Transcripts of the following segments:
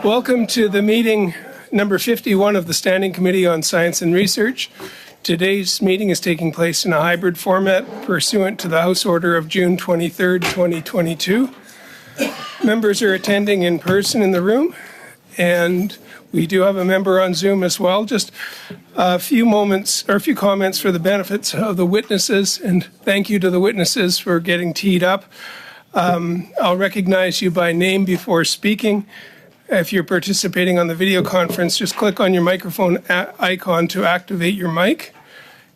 Welcome to the meeting number 51 of the Standing Committee on Science and Research. Today's meeting is taking place in a hybrid format pursuant to the House Order of June 23, 2022. Members are attending in person in the room, and we do have a member on Zoom as well. Just a few comments for the benefits of the witnesses, and thank you to the witnesses for getting teed up. I'll recognize you by name before speaking. If you're participating on the video conference, just click on your microphone icon to activate your mic.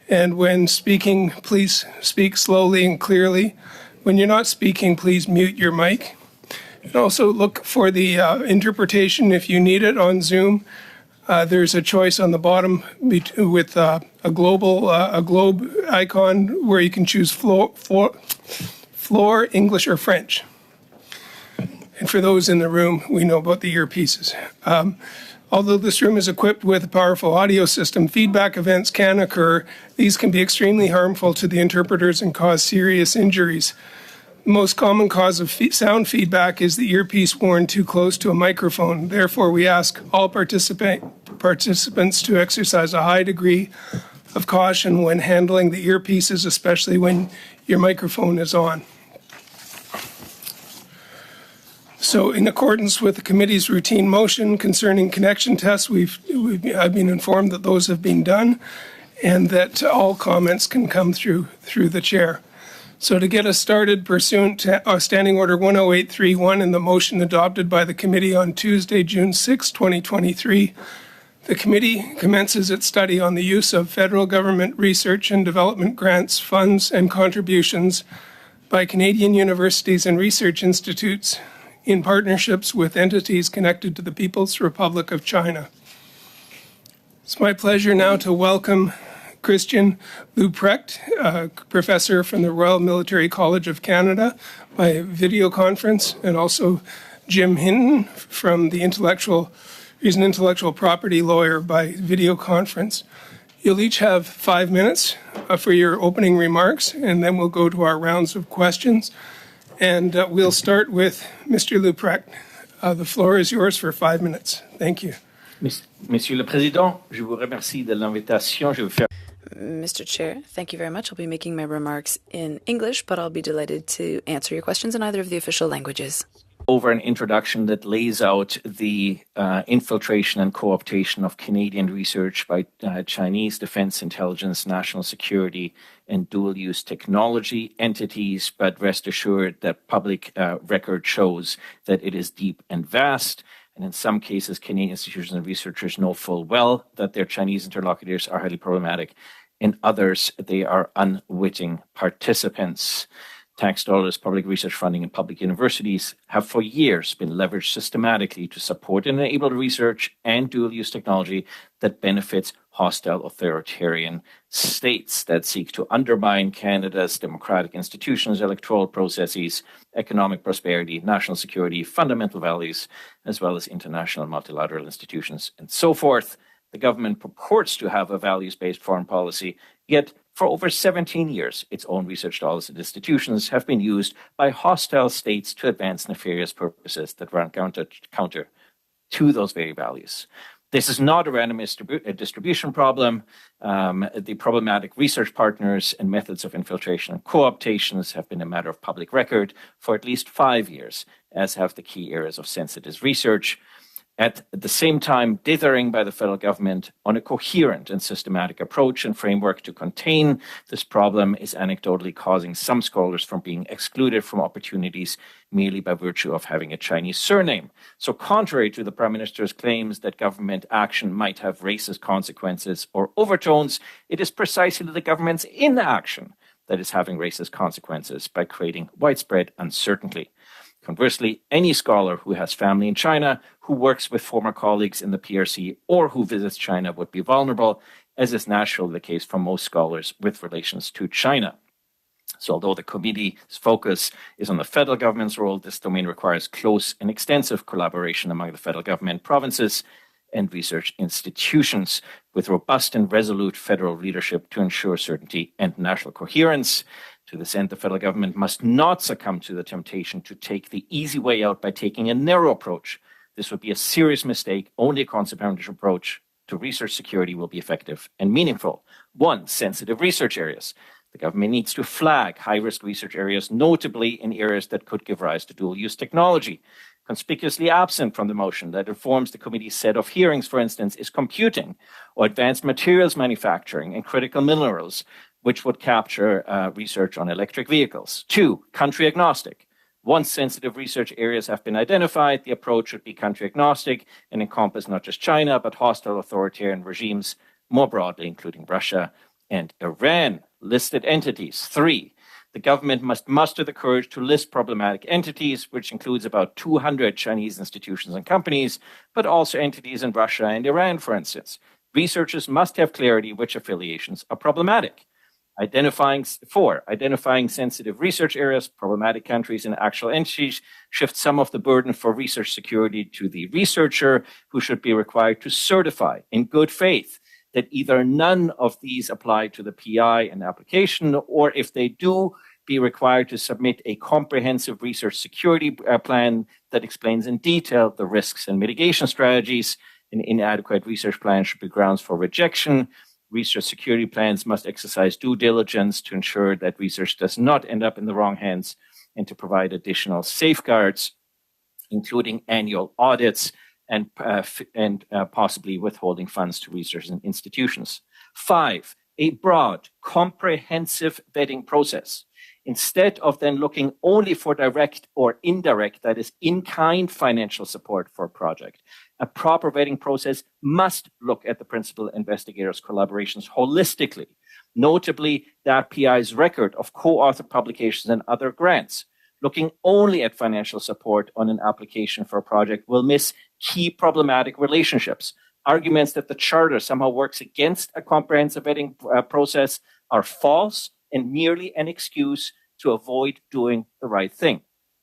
And when speaking, please speak slowly and clearly. When you're not speaking, please mute your mic. And also look for the interpretation if you need it on Zoom. There's a choice on the bottom with a globe icon where you can choose floor, English, or French. And for those in the room, we know about the earpieces. Although this room is equipped with a powerful audio system, feedback events can occur. These can be extremely harmful to the interpreters and cause serious injuries. The most common cause of sound feedback is the earpiece worn too close to a microphone. Therefore, we ask all participants to exercise a high degree of caution when handling the earpieces, especially when your microphone is on. So in accordance with the committee's routine motion concerning connection tests, I've been informed that those have been done and that all comments can come through the chair. So to get us started, pursuant to Standing Order 10831 and the motion adopted by the committee on Tuesday, June 6, 2023, the committee commences its study on the use of federal government research and development grants, funds, and contributions by Canadian universities and research institutes in partnerships with entities connected to the People's Republic of China. It's my pleasure now to welcome Christian Leuprecht, professor from the Royal Military College of Canada by video conference, and also Jim Hinton from he's an intellectual property lawyer by video conference. You'll each have 5 minutes for your opening remarks, and then we'll go to our rounds of questions. And we'll start with Mr. Leuprecht. The floor is yours for 5 minutes. Thank you. Monsieur le Président, je vous remercie de l'invitation. Mr. Chair, thank you very much. I'll be making my remarks in English, but I'll be delighted to answer your questions in either of the official languages. Over an introduction that lays out the infiltration and co-optation of Canadian research by Chinese defense intelligence, national security, and dual-use technology entities, but rest assured that public record shows that it is deep and vast. And in some cases, Canadian institutions and researchers know full well that their Chinese interlocutors are highly problematic. In others, they are unwitting participants. Tax dollars, public research funding, and public universities have for years been leveraged systematically to support and enable research and dual-use technology that benefits hostile authoritarian states that seek to undermine Canada's democratic institutions, electoral processes, economic prosperity, national security, fundamental values, as well as international multilateral institutions, and so forth. The government purports to have a values-based foreign policy, yet for over 17 years, its own research dollars and institutions have been used by hostile states to advance nefarious purposes that run counter to those very values. This is not a random distribution problem. The problematic research partners and methods of infiltration and co-optations have been a matter of public record for at least 5 years, as have the key areas of sensitive research. At the same time, dithering by the federal government on a coherent and systematic approach and framework to contain this problem is anecdotally causing some scholars from being excluded from opportunities merely by virtue of having a Chinese surname. So contrary to the Prime Minister's claims that government action might have racist consequences or overtones, it is precisely the government's inaction that is having racist consequences by creating widespread uncertainty. Conversely, any scholar who has family in China, who works with former colleagues in the PRC, or who visits China would be vulnerable, as is naturally the case for most scholars with relations to China. So although the committee's focus is on the federal government's role, this domain requires close and extensive collaboration among the federal government, provinces, and research institutions with robust and resolute federal leadership to ensure certainty and national coherence. To this end, the federal government must not succumb to the temptation to take the easy way out by taking a narrow approach This would be a serious mistake. Only a consequential approach to research security will be effective and meaningful. 1, sensitive research areas. The government needs to flag high-risk research areas, notably in areas that could give rise to dual-use technology. Conspicuously absent from the motion that informs the committee's set of hearings, for instance, is computing or advanced materials manufacturing and critical minerals, which would capture research on electric vehicles. 2, country agnostic. Once sensitive research areas have been identified, the approach should be country agnostic and encompass not just China, but hostile authoritarian regimes more broadly, including Russia and Iran. Listed entities. 3, the government must muster the courage to list problematic entities, which includes about 200 Chinese institutions and companies, but also entities in Russia and Iran, for instance. Researchers must have clarity which affiliations are problematic. 4, identifying sensitive research areas, problematic countries, and actual entities shifts some of the burden for research security to the researcher, who should be required to certify in good faith that either none of these apply to the PI and application, or if they do, be required to submit a comprehensive research security plan that explains in detail the risks and mitigation strategies. An inadequate research plan should be grounds for rejection. Research security plans must exercise due diligence to ensure that research does not end up in the wrong hands and to provide additional safeguards, including annual audits and possibly withholding funds to research and institutions. 5, a broad, comprehensive vetting process. Instead of then looking only for direct or indirect, that is, in-kind financial support for a project, a proper vetting process must look at the principal investigators' collaborations holistically, notably that PI's record of co-authored publications and other grants. Looking only at financial support on an application for a project will miss key problematic relationships. Arguments that the Charter somehow works against a comprehensive vetting process are false and merely an excuse to avoid doing the right thing.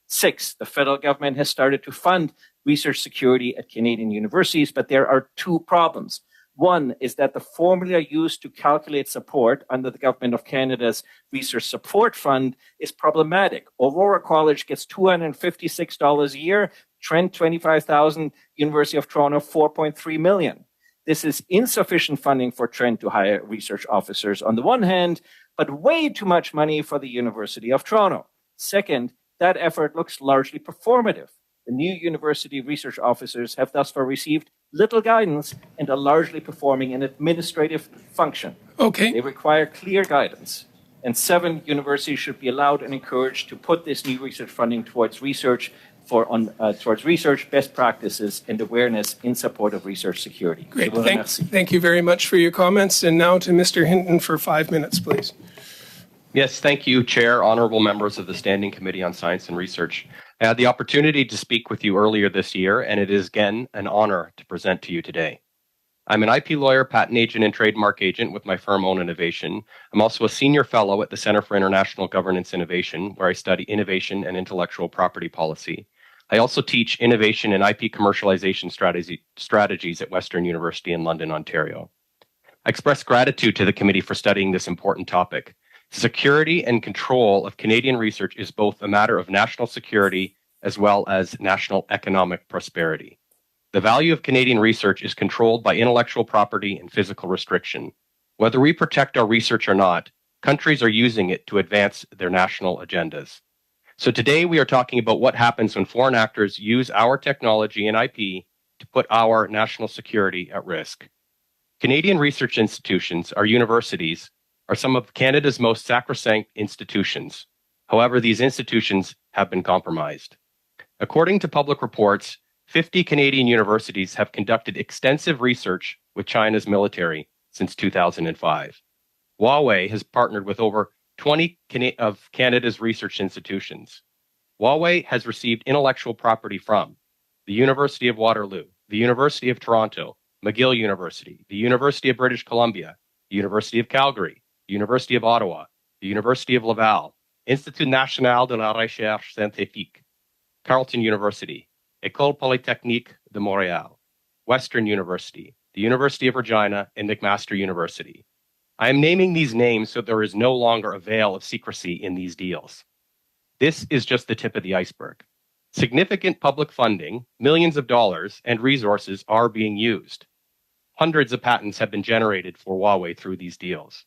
6, the federal government has started to fund research security at Canadian universities, but there are 2 problems. 1 is that the formula used to calculate support under the Government of Canada's Research Support Fund is problematic. Aurora College gets $256 a year, Trent $25,000, University of Toronto $4.3 million. This is insufficient funding for Trent to hire research officers on the one hand, but way too much money for the University of Toronto. Second, that effort looks largely performative. The new university research officers have thus far received little guidance and are largely performing an administrative function. Okay. They require clear guidance. And 7, universities should be allowed and encouraged to put this new research funding towards research towards research, best practices, and awareness in support of research security. Great. Thank you very much for your comments. And now to Mr. Hinton for 5 minutes, please. Yes, thank you, Chair, honorable members of the Standing Committee on Science and Research. I had the opportunity to speak with you earlier this year, and it is again an honor to present to you today. I'm an IP lawyer, patent agent, and trademark agent with my firm Own Innovation. I'm also a senior fellow at the Center for International Governance Innovation, where I study innovation and intellectual property policy. I also teach innovation and IP commercialization strategies at Western University in London, Ontario. I express gratitude to the committee for studying this important topic. Security and control of Canadian research is both a matter of national security as well as national economic prosperity. The value of Canadian research is controlled by intellectual property and physical restriction. Whether we protect our research or not, countries are using it to advance their national agendas. So today we are talking about what happens when foreign actors use our technology and IP to put our national security at risk. Canadian research institutions, our universities, are some of Canada's most sacrosanct institutions. However, these institutions have been compromised. According to public reports, 50 Canadian universities have conducted extensive research with China's military since 2005. Huawei has partnered with over 20 of Canada's research institutions. Huawei has received intellectual property from the University of Waterloo, the University of Toronto, McGill University, the University of British Columbia, the University of Calgary, the University of Ottawa, the University of Laval, Institut National de la Recherche Scientifique, Carleton University, École Polytechnique de Montréal, Western University, the University of Regina, and McMaster University. I am naming these names so there is no longer a veil of secrecy in these deals. This is just the tip of the iceberg. Significant public funding, millions of dollars, and resources are being used. Hundreds of patents have been generated for Huawei through these deals.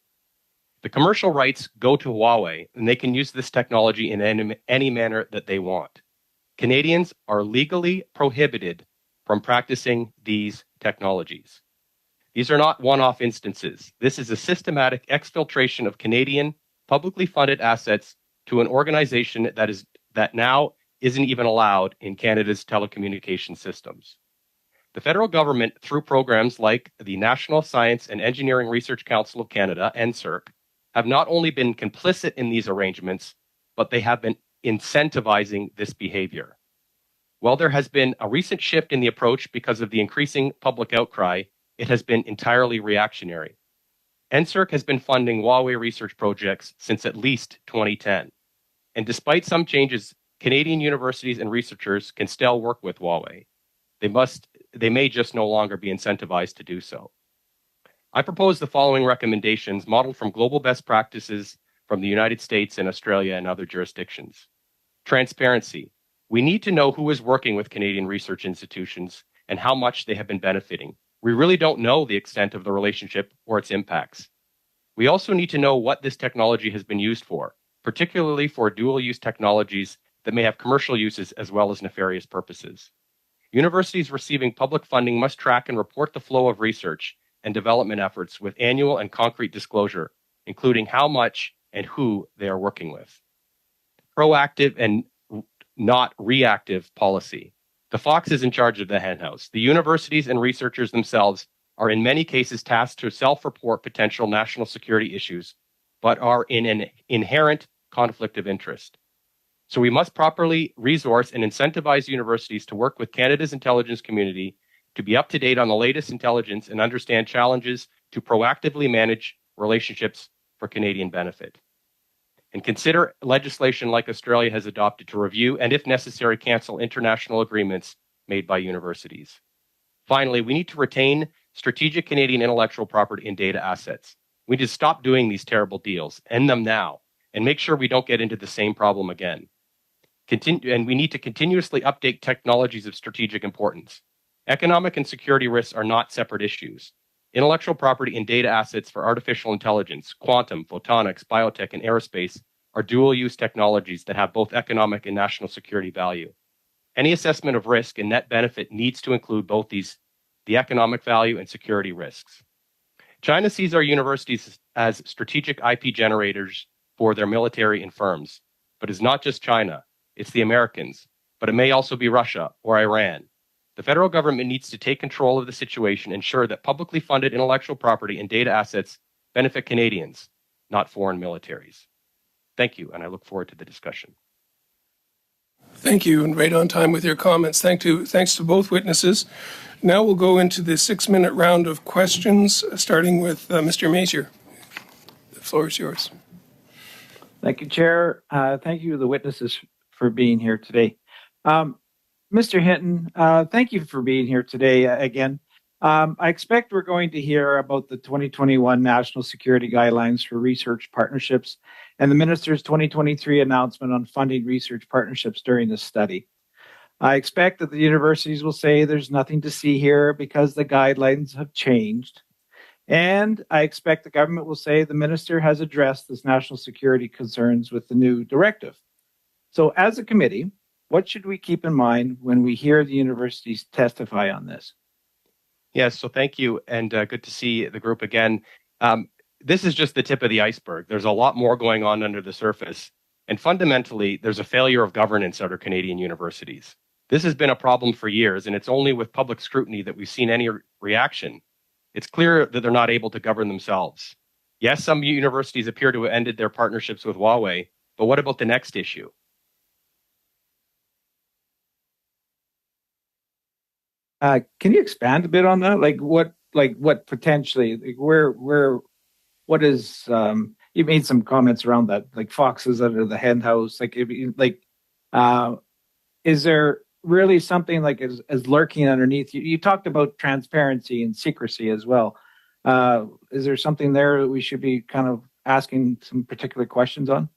The commercial rights go to Huawei, and they can use this technology in any manner that they want. Canadians are legally prohibited from practicing these technologies. These are not one-off instances. This is a systematic exfiltration of Canadian publicly funded assets to an organization that now isn't even allowed in Canada's telecommunication systems. The federal government, through programs like the National Science and Engineering Research Council of Canada, NSERC, have not only been complicit in these arrangements, but they have been incentivizing this behavior. While there has been a recent shift in the approach because of the increasing public outcry, it has been entirely reactionary. NSERC has been funding Huawei research projects since at least 2010. And despite some changes, Canadian universities and researchers can still work with Huawei. They may just no longer be incentivized to do so. I propose the following recommendations modeled from global best practices from the United States and Australia and other jurisdictions. Transparency. We need to know who is working with Canadian research institutions and how much they have been benefiting. We really don't know the extent of the relationship or its impacts. We also need to know what this technology has been used for, particularly for dual-use technologies that may have commercial uses as well as nefarious purposes. Universities receiving public funding must track and report the flow of research and development efforts with annual and concrete disclosure, including how much and who they are working with. Proactive and not reactive policy. The fox is in charge of the henhouse. The universities and researchers themselves are in many cases tasked to self-report potential national security issues, but are in an inherent conflict of interest. So we must properly resource and incentivize universities to work with Canada's intelligence community to be up to date on the latest intelligence and understand challenges to proactively manage relationships for Canadian benefit. And consider legislation like Australia has adopted to review and, if necessary, cancel international agreements made by universities. Finally, we need to retain strategic Canadian intellectual property and data assets. We need to stop doing these terrible deals, end them now, and make sure we don't get into the same problem again. And we need to continuously update technologies of strategic importance. Economic and security risks are not separate issues. Intellectual property and data assets for artificial intelligence, quantum, photonics, biotech, and aerospace are dual-use technologies that have both economic and national security value. Any assessment of risk and net benefit needs to include both these, the economic value and security risks. China sees our universities as strategic IP generators for their military and firms, but it's not just China, it's the Americans, but it may also be Russia or Iran. The federal government needs to take control of the situation, ensure that publicly funded intellectual property and data assets benefit Canadians, not foreign militaries. Thank you, and I look forward to the discussion. Thank you, and right on time with your comments. Thanks to both witnesses. Now we'll go into the 6-minute round of questions, starting with Mr. Masier. The floor is yours. Thank you, Chair. Thank you to the witnesses for being here today. Mr. Hinton, thank you for being here today again. I expect we're going to hear about the 2021 National Security Guidelines for Research Partnerships and the Minister's 2023 announcement on funding research partnerships during this study. I expect that the universities will say there's nothing to see here because the guidelines have changed. And I expect the government will say the minister has addressed this national security concerns with the new directive. So as a committee, what should we keep in mind when we hear the universities testify on this? Yes, so thank you, and good to see the group again. This is just the tip of the iceberg. There's a lot more going on under the surface, and fundamentally, there's a failure of governance at our Canadian universities. This has been a problem for years, and it's only with public scrutiny that we've seen any reaction. It's clear that they're not able to govern themselves. Yes, some universities appear to have ended their partnerships with Huawei, but what about the next issue? Can you expand a bit on that? What potentially, what is, you made some comments around that, like foxes under the hen house, is there really something like is lurking underneath? You talked about transparency and secrecy as well. Is there something there that we should be kind of asking some particular questions on?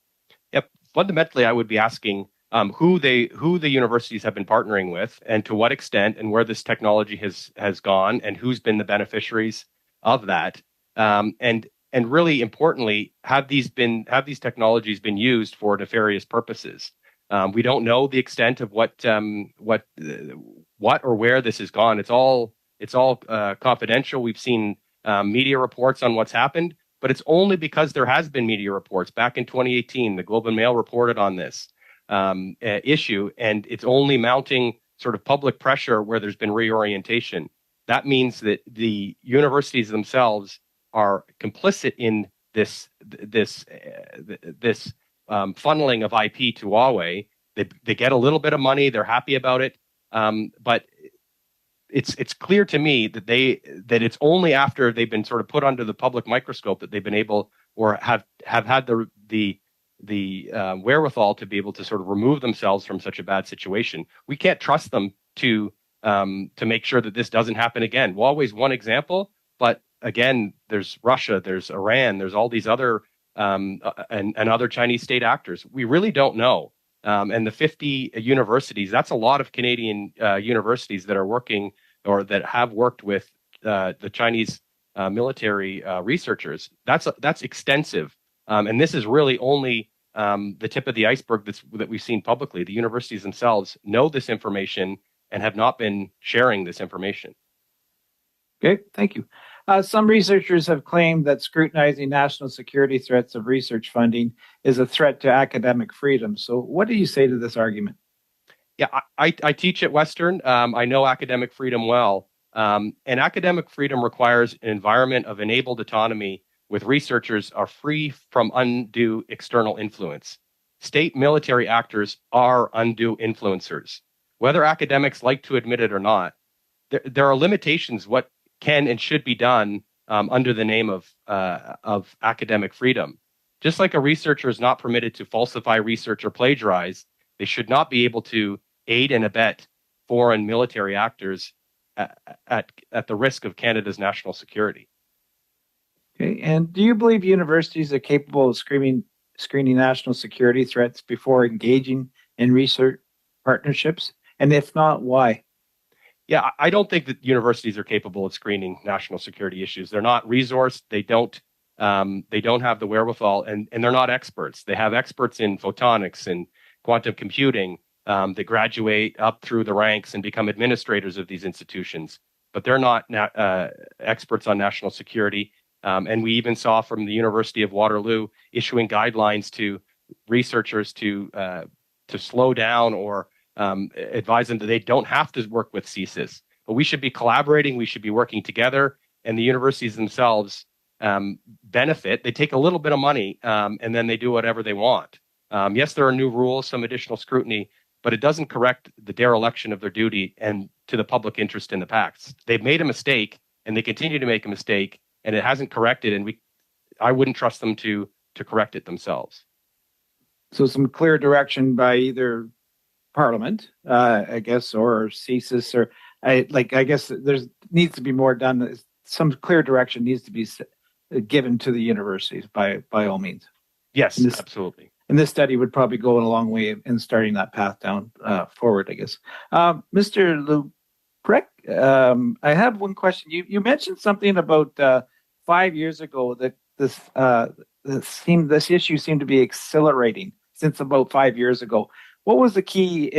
Yep. Fundamentally, I would be asking who the universities have been partnering with, and to what extent, and where this technology has gone, and who's been the beneficiaries of that, and really importantly, have these technologies been used for nefarious purposes? We don't know the extent of what or where this has gone. It's all confidential. We've seen media reports on what's happened, but it's only because there has been media reports. Back in 2018, the Globe and Mail reported on this issue, and it's only mounting sort of public pressure where there's been reorientation. That means that the universities themselves are complicit in this funneling of IP to Huawei. They get a little bit of money. They're happy about it, but it's clear to me that it's only after they've been sort of put under the public microscope that they've been able, or have had the wherewithal to be able to sort of remove themselves from such a bad situation. We can't trust them to make sure that this doesn't happen again. Huawei's one example, but again, there's Russia, there's Iran, there's all these other and other Chinese state actors. We really don't know. And the 50 universities, that's a lot of Canadian universities that are working or that have worked with the Chinese military researchers. That's extensive. And this is really only the tip of the iceberg that we've seen publicly. The universities themselves know this information and have not been sharing this information. Okay, thank you. Some researchers have claimed that scrutinizing national security threats of research funding is a threat to academic freedom. So what do you say to this argument? Yeah, I teach at Western. I know academic freedom well. And academic freedom requires an environment of enabled autonomy with researchers are free from undue external influence. State military actors are undue influencers. Whether academics like to admit it or not, there are limitations what can and should be done under the name of academic freedom. Just like a researcher is not permitted to falsify research or plagiarize, they should not be able to aid and abet foreign military actors at the risk of Canada's national security. Okay, and do you believe universities are capable of screening national security threats before engaging in research partnerships? And if not, why? Yeah, I don't think that universities are capable of screening national security issues. They're not resourced. They don't have the wherewithal, and they're not experts. They have experts in photonics and quantum computing that graduate up through the ranks and become administrators of these institutions, but they're not experts on national security. And we even saw from the University of Waterloo issuing guidelines to researchers to slow down or advise them that they don't have to work with CSIS, but we should be collaborating. We should be working together, and the universities themselves benefit. They take a little bit of money and then they do whatever they want. Yes, there are new rules, some additional scrutiny, but it doesn't correct the dereliction of their duty and to the public interest in the past. They've made a mistake and they continue to make a mistake, and it hasn't corrected, and I wouldn't trust them to correct it themselves. So some clear direction by either Parliament, I guess, or CSIS, or I guess there needs to be more done. Some clear direction needs to be given to the universities by all means. Yes, absolutely. And this study would probably go a long way in starting that path down forward, I guess. Mr. Lubrec, I have one question. You mentioned something about 5 years ago that this issue seemed to be accelerating since about 5 years ago. What was the key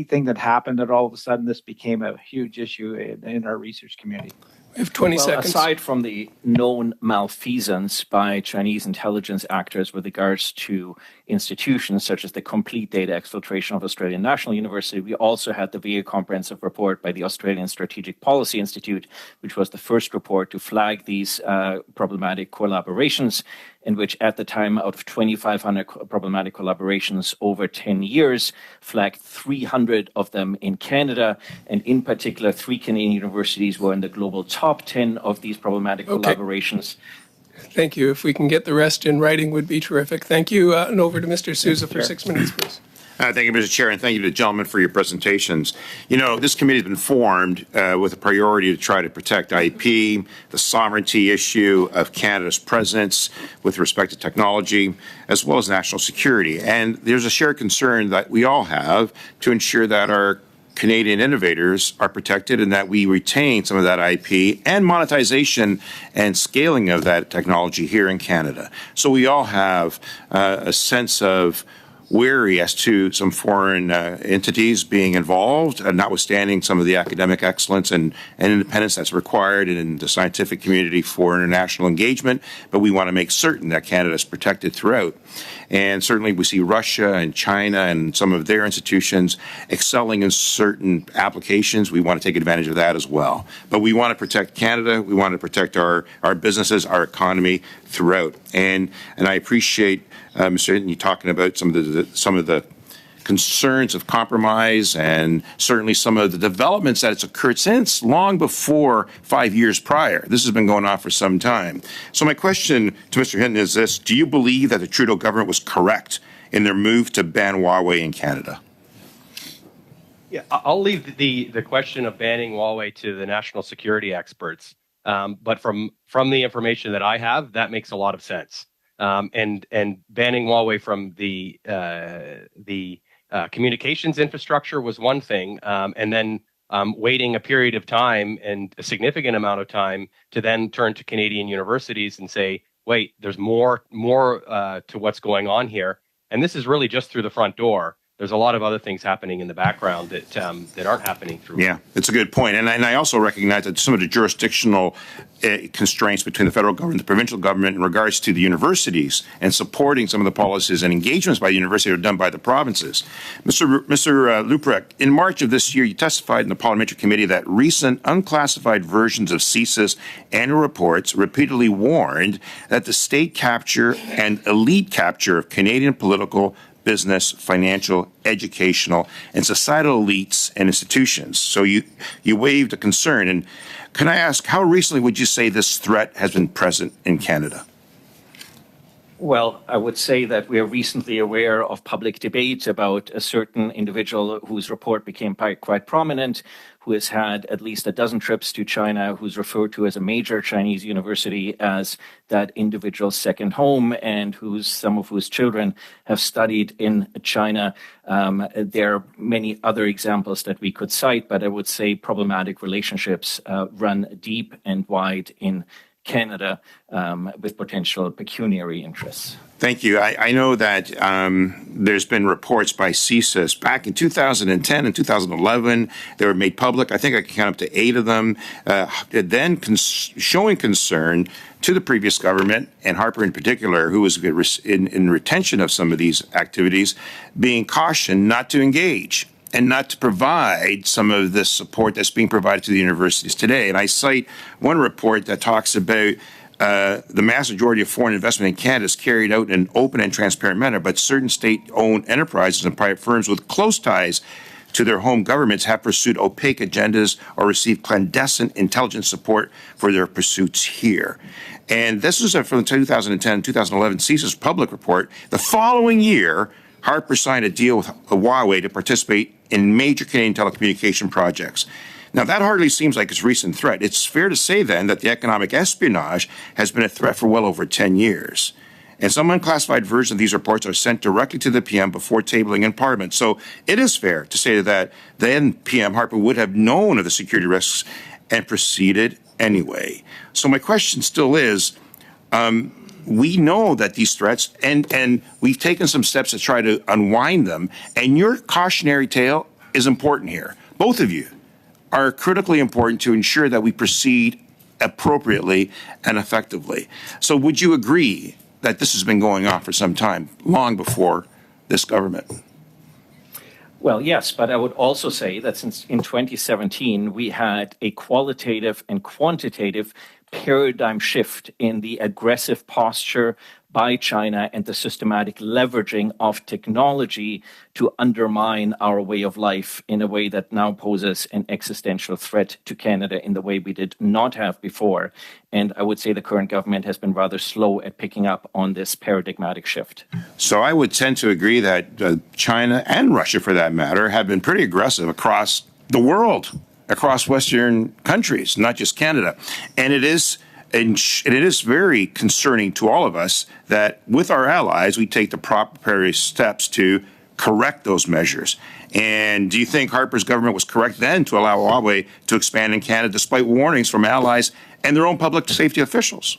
thing that happened that all of a sudden this became a huge issue in our research community? We have 20 seconds. Aside from the known malfeasance by Chinese intelligence actors with regards to institutions such as the complete data exfiltration of Australian National University, we also had the very comprehensive report by the Australian Strategic Policy Institute, which was the first report to flag these problematic collaborations, in which at the time, out of 2,500 problematic collaborations over 10 years, flagged 300 of them in Canada, and in particular, 3 Canadian universities were in the global top 10 of these problematic collaborations. Thank you. If we can get the rest in writing would be terrific. Thank you. And over to Mr. Souza for 6 minutes, please. Thank you, Mr. Chair, and thank you to the gentlemen for your presentations. You know, this committee has been formed with a priority to try to protect IP, the sovereignty issue of Canada's presence with respect to technology, as well as national security. And there's a shared concern that we all have to ensure that our Canadian innovators are protected and that we retain some of that IP and monetization and scaling of that technology here in Canada. So we all have a sense of wary as to some foreign entities being involved, notwithstanding some of the academic excellence and independence that's required in the scientific community for international engagement. But we want to make certain that Canada is protected throughout. And certainly we see Russia and China and some of their institutions excelling in certain applications. We want to take advantage of that as well. But we want to protect Canada. We want to protect our businesses, our economy throughout. And I appreciate Mr. Hinton, you talking about some of the concerns of compromise and certainly some of the developments that has occurred since long before 5 years prior. This has been going on for some time. So my question to Mr. Hinton is this: do you believe that the Trudeau government was correct in their move to ban Huawei in Canada? Yeah, I'll leave the question of banning Huawei to the national security experts. But from the information that I have, that makes a lot of sense. And banning Huawei from the communications infrastructure was one thing, and then waiting a period of time and a significant amount of time to then turn to Canadian universities and say, wait, there's more to what's going on here, and this is really just through the front door. There's a lot of other things happening in the background that aren't happening through. Yeah, it's a good point. And I also recognize that some of the jurisdictional constraints between the federal government and the provincial government in regards to the universities and supporting some of the policies and engagements by the university are done by the provinces. Mr. Luprecht, in March of this year, you testified in the Parliamentary Committee that recent unclassified versions of CSIS annual reports repeatedly warned that the state capture and elite capture of Canadian political, business, financial, educational, and societal elites and institutions. So you waived a concern. And can I ask, how recently would you say this threat has been present in Canada? Well, I would say that we are recently aware of public debate about a certain individual whose report became quite prominent, who has had at least a dozen trips to China, who's referred to as a major Chinese university as that individual's second home, and some of whose children have studied in China. There are many other examples that we could cite, but I would say problematic relationships run deep and wide in Canada with potential pecuniary interests. Thank you. I know that there's been reports by CSIS back in 2010 and 2011. They were made public. I think I can count up to 8 of them. Then showing concern to the previous government, and Harper in particular, who was in retention of some of these activities, being cautioned not to engage and not to provide some of the support that's being provided to the universities today. And I cite one report that talks about the mass majority of foreign investment in Canada is carried out in an open and transparent manner, but certain state-owned enterprises and private firms with close ties to their home governments have pursued opaque agendas or received clandestine intelligence support for their pursuits here. And this is from the 2010-2011 CSIS public report. The following year, Harper signed a deal with Huawei to participate in major Canadian telecommunication projects. Now, that hardly seems like it's a recent threat. It's fair to say, then, that the economic espionage has been a threat for well over 10 years. And some unclassified versions of these reports are sent directly to the PM before tabling in Parliament. So it is fair to say that then PM Harper would have known of the security risks and proceeded anyway. So my question still is, we know that these threats, and we've taken some steps to try to unwind them, and your cautionary tale is important here. Both of you are critically important to ensure that we proceed appropriately and effectively. So would you agree that this has been going on for some time, long before this government? Well, yes, but I would also say that since in 2017, we had a qualitative and quantitative paradigm shift in the aggressive posture by China and the systematic leveraging of technology to undermine our way of life in a way that now poses an existential threat to Canada in the way we did not have before. And I would say the current government has been rather slow at picking up on this paradigmatic shift. So I would tend to agree that China and Russia, for that matter, have been pretty aggressive across the world, across Western countries, not just Canada. And it is very concerning to all of us that with our allies, we take the proper steps to correct those measures. And do you think Harper's government was correct then to allow Huawei to expand in Canada despite warnings from allies and their own public safety officials?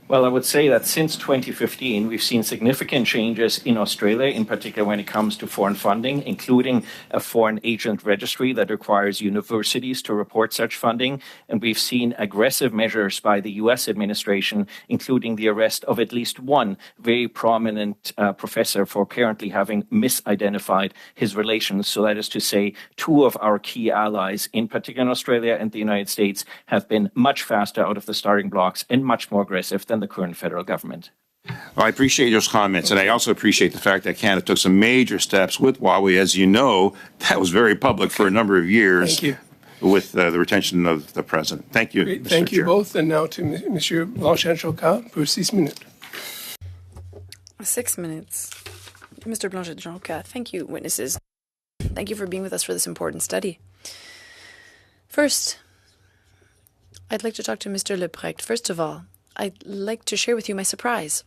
Well, I would say that since 2015, we've seen significant changes in Australia, in particular when it comes to foreign funding, including a foreign agent registry that requires universities to report such funding. And we've seen aggressive measures by the U.S. administration, including the arrest of at least one very prominent professor for apparently having misidentified his relations. So that is to say, two of our key allies, in particular in Australia and the United States, have been much faster out of the starting blocks and much more aggressive than the current federal government. Well, I appreciate those comments, and I also appreciate the fact that Canada took some major steps with Huawei. As you know, that was very public for a number of years. Thank you. With the retention of the president. Thank you, Great. Mr. Thank you Chair. both. And now to Monsieur Blanchet-Jocat for 6 minutes. 6 minutes. Mr. Blanchet-Jocat, thank you, witnesses. Thank you for being with us for this important study. First, I'd like to talk to Mr. Leprecht. First of all, I'd like to share with you my surprise.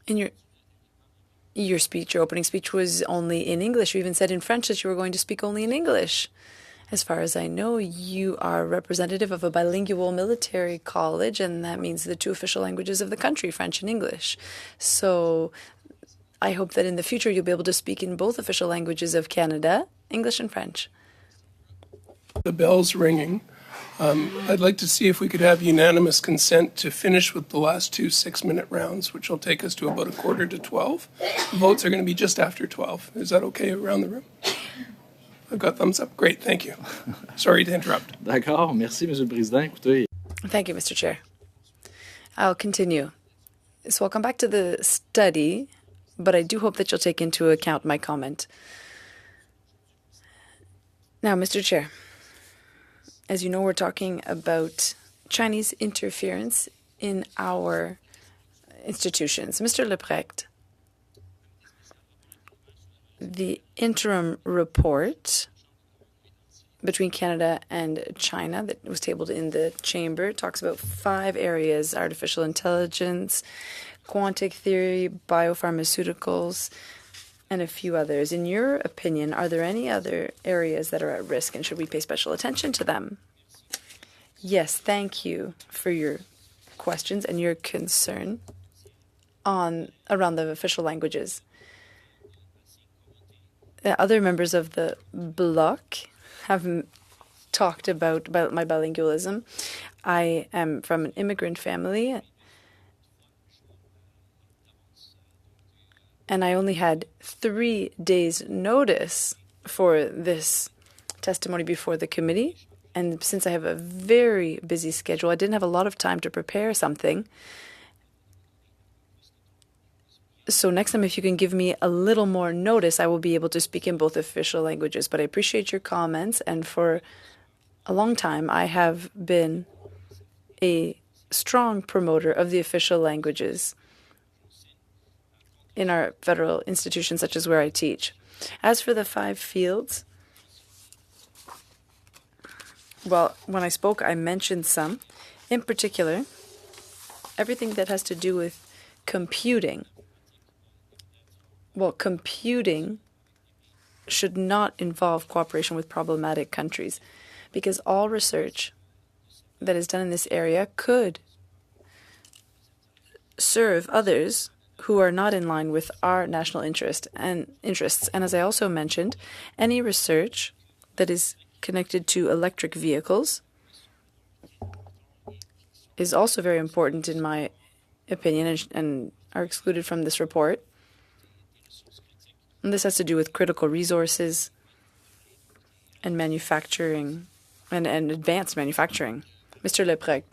In your speech, your opening speech was only in English. You even said in French that you were going to speak only in English. As far as I know, you are representative of a bilingual military college, and that means the two official languages of the country, French and English. So I hope that in the future you'll be able to speak in both official languages of Canada, English and French. The bell's ringing. I'd like to see if we could have unanimous consent to finish with the last two 6-minute rounds, which will take us to about 11:45. The votes are going to be just after 12. Is that okay around the room? I've got thumbs up. Great, thank you. Sorry to interrupt. D'accord, merci, Monsieur le Président. Écoutez. Thank you, Mr. Chair. I'll continue. So I'll come back to the study, but I do hope that you'll take into account my comment. Now, Mr. Chair, as you know, we're talking about Chinese interference in our institutions. Mr. Leprecht, the interim report between Canada and China that was tabled in the chamber talks about 5 areas: artificial intelligence, quantic theory, biopharmaceuticals, and a few others. In your opinion, are there any other areas that are at risk, and should we pay special attention to them? Yes, thank you for your questions and your concern around the official languages. Other members of the bloc have talked about my bilingualism. I am from an immigrant family, and I only had 3 days' notice for this testimony before the committee. And since I have a very busy schedule, I didn't have a lot of time to prepare something. So next time, if you can give me a little more notice, I will be able to speak in both official languages. But I appreciate your comments, and for a long time, I have been a strong promoter of the official languages in our federal institutions, such as where I teach. As for the 5 fields, well, when I spoke, I mentioned some. In particular, everything that has to do with computing. Well, computing should not involve cooperation with problematic countries, because all research that is done in this area could serve others who are not in line with our national interests. And as I also mentioned, any research that is connected to electric vehicles is also very important in my opinion, and are excluded from this report. And this has to do with critical resources and manufacturing and advanced manufacturing. Mr. Leprec,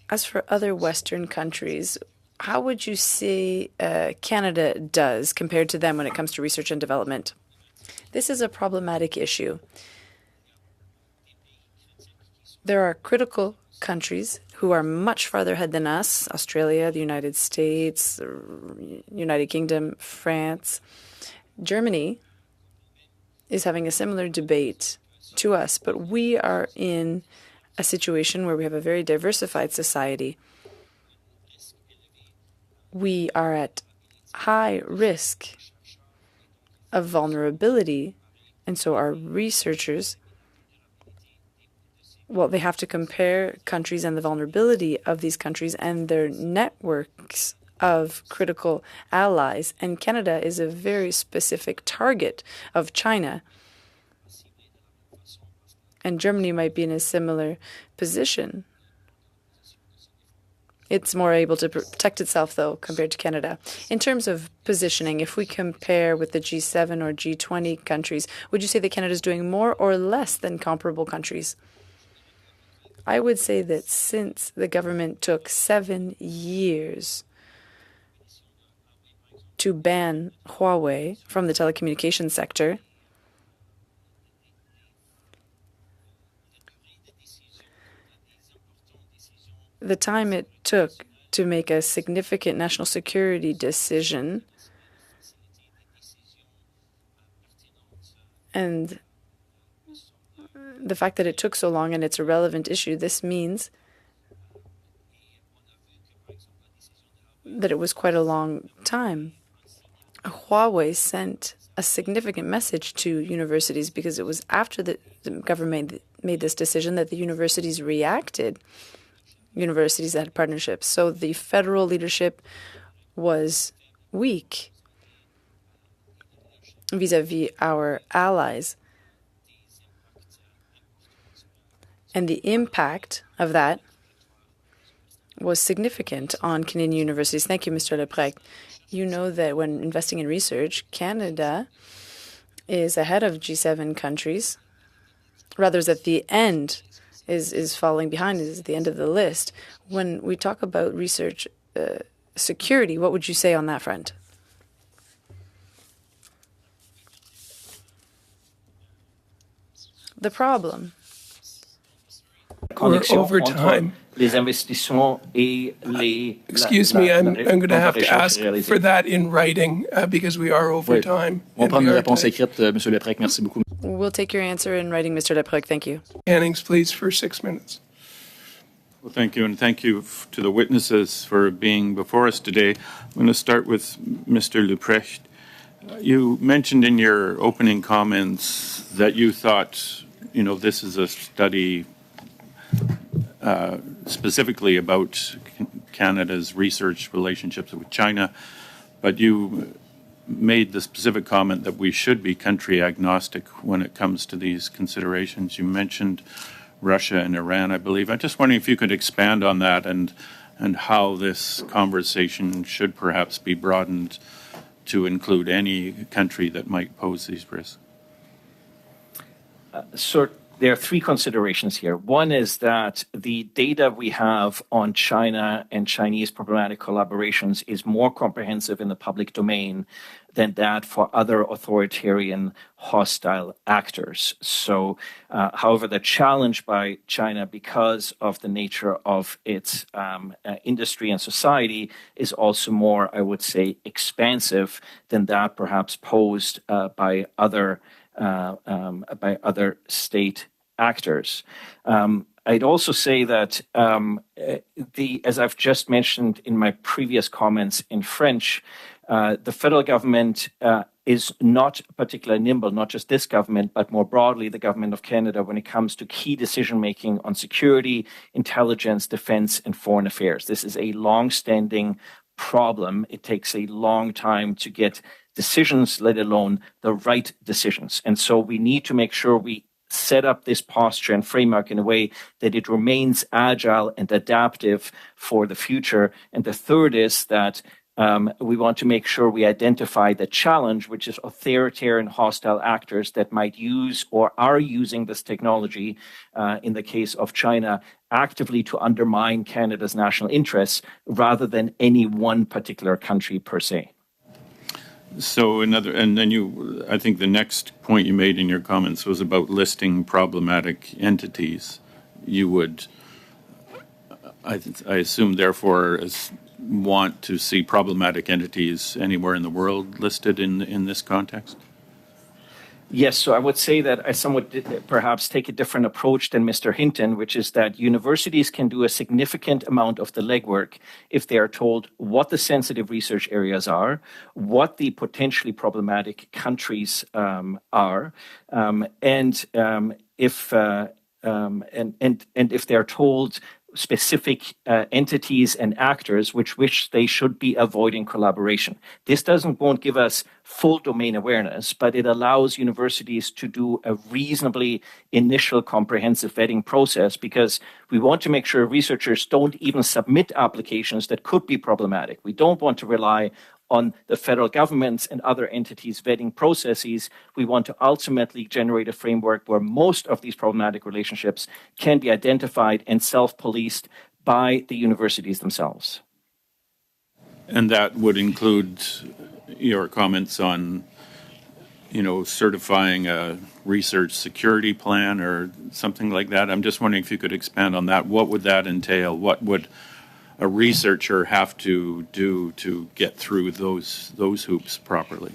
as for other Western countries, how would you say Canada does compared to them when it comes to research and development? This is a problematic issue. There are critical countries who are much farther ahead than us: Australia, the United States, United Kingdom, France. Germany is having a similar debate to us, but we are in a situation where we have a very diversified society. We are at high risk of vulnerability, and so our researchers, well, they have to compare countries and the vulnerability of these countries and their networks of critical allies. And Canada is a very specific target of China. And Germany might be in a similar position. It's more able to protect itself, though, compared to Canada. In terms of positioning, if we compare with the G7 or G20 countries, would you say that Canada is doing more or less than comparable countries? I would say that since the government took 7 years to ban Huawei from the telecommunications sector, the time it took to make a significant national security decision and the fact that it took so long and it's a relevant issue, this means that it was quite a long time. Huawei sent a significant message to universities because it was after the government made this decision that the universities reacted. Universities that had partnerships. So the federal leadership was weak vis-a-vis our allies. And the impact of that was significant on Canadian universities. Thank you, Mr. Leprec. You know that when investing in research, Canada is ahead of G7 countries. Rather, is at the end, is falling behind, is at the end of the list. When we talk about research security, what would you say on that front? The problem. We're over time. Les investissements et Excuse me, I'm going to have to ask for that in writing because we are over time. On prend une réponse écrite, Monsieur Leprec. Merci beaucoup. We'll take your answer in writing, Mr. Leprec. Thank you. Hannings, please, for 6 minutes. Well, thank you, and thank you to the witnesses for being before us today. I'm going to start with Mr. Leprecht. You mentioned in your opening comments that you thought, this is a study specifically about Canada's research relationships with China, but you made the specific comment that we should be country agnostic when it comes to these considerations. You mentioned Russia and Iran, I believe. I'm just wondering if you could expand on that and how this conversation should perhaps be broadened to include any country that might pose these risks. There are three considerations here. One is that the data we have on China and Chinese problematic collaborations is more comprehensive in the public domain than that for other authoritarian hostile actors. So, however, the challenge by China, because of the nature of its industry and society, is also more, I would say, expansive than that perhaps posed by other state actors. I'd also say that as I've just mentioned in my previous comments in French, the federal government is not particularly nimble, not just this government, but more broadly the government of Canada when it comes to key decision-making on security, intelligence, defense, and foreign affairs. This is a long-standing problem. It takes a long time to get decisions, let alone the right decisions. And so we need to make sure we set up this posture and framework in a way that it remains agile and adaptive for the future. And the third is that We want to make sure we identify the challenge, which is authoritarian hostile actors that might use or are using this technology, in the case of China, actively to undermine Canada's national interests rather than any one particular country per se. So and then I think the next point you made in your comments was about listing problematic entities. You would, I assume, therefore, want to see problematic entities anywhere in the world listed in this context? Yes, so I would say that I somewhat perhaps take a different approach than Mr. Hinton, which is that universities can do a significant amount of the legwork if they are told what the sensitive research areas are, what the potentially problematic countries are, and if they're told specific entities and actors which they should be avoiding collaboration. This won't give us full domain awareness, but it allows universities to do a reasonably initial comprehensive vetting process, because we want to make sure researchers don't even submit applications that could be problematic. We don't want to rely on the federal government's and other entities' vetting processes. We want to ultimately generate a framework where most of these problematic relationships can be identified and self-policed by the universities themselves. And that would include your comments on, certifying a research security plan or something like that. I'm just wondering if you could expand on that. What would that entail? What would a researcher have to do to get through those hoops properly?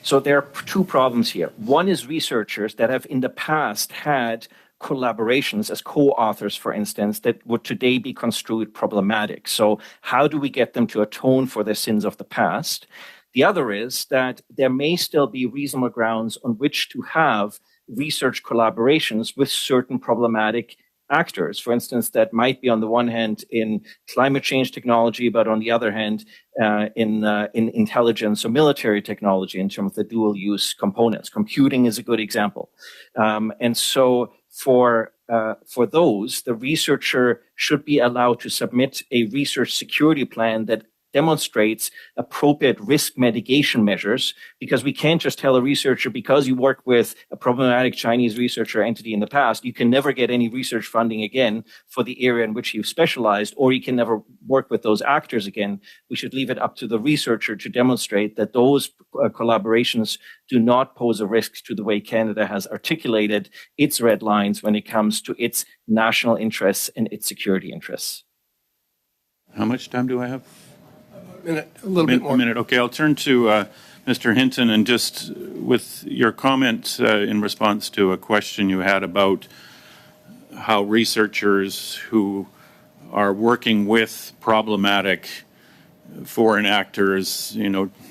So there are two problems here. One is researchers that have in the past had collaborations as co-authors, for instance, that would today be construed problematic. So how do we get them to atone for their sins of the past? The other is that there may still be reasonable grounds on which to have research collaborations with certain problematic actors, for instance, that might be on the one hand in climate change technology, but on the other hand in intelligence or military technology in terms of the dual use components. Computing is a good example. And so for those, the researcher should be allowed to submit a research security plan that demonstrates appropriate risk mitigation measures, because we can't just tell a researcher, because you work with a problematic Chinese researcher entity in the past, you can never get any research funding again for the area in which you've specialized, or you can never work with those actors again. We should leave it up to the researcher to demonstrate that those collaborations do not pose a risk to the way Canada has articulated its red lines when it comes to its national interests and its security interests. How much time do I have? A little bit more. A minute. Okay, I'll turn to Mr. Hinton, and just with your comment in response to a question you had about how researchers who are working with problematic foreign actors,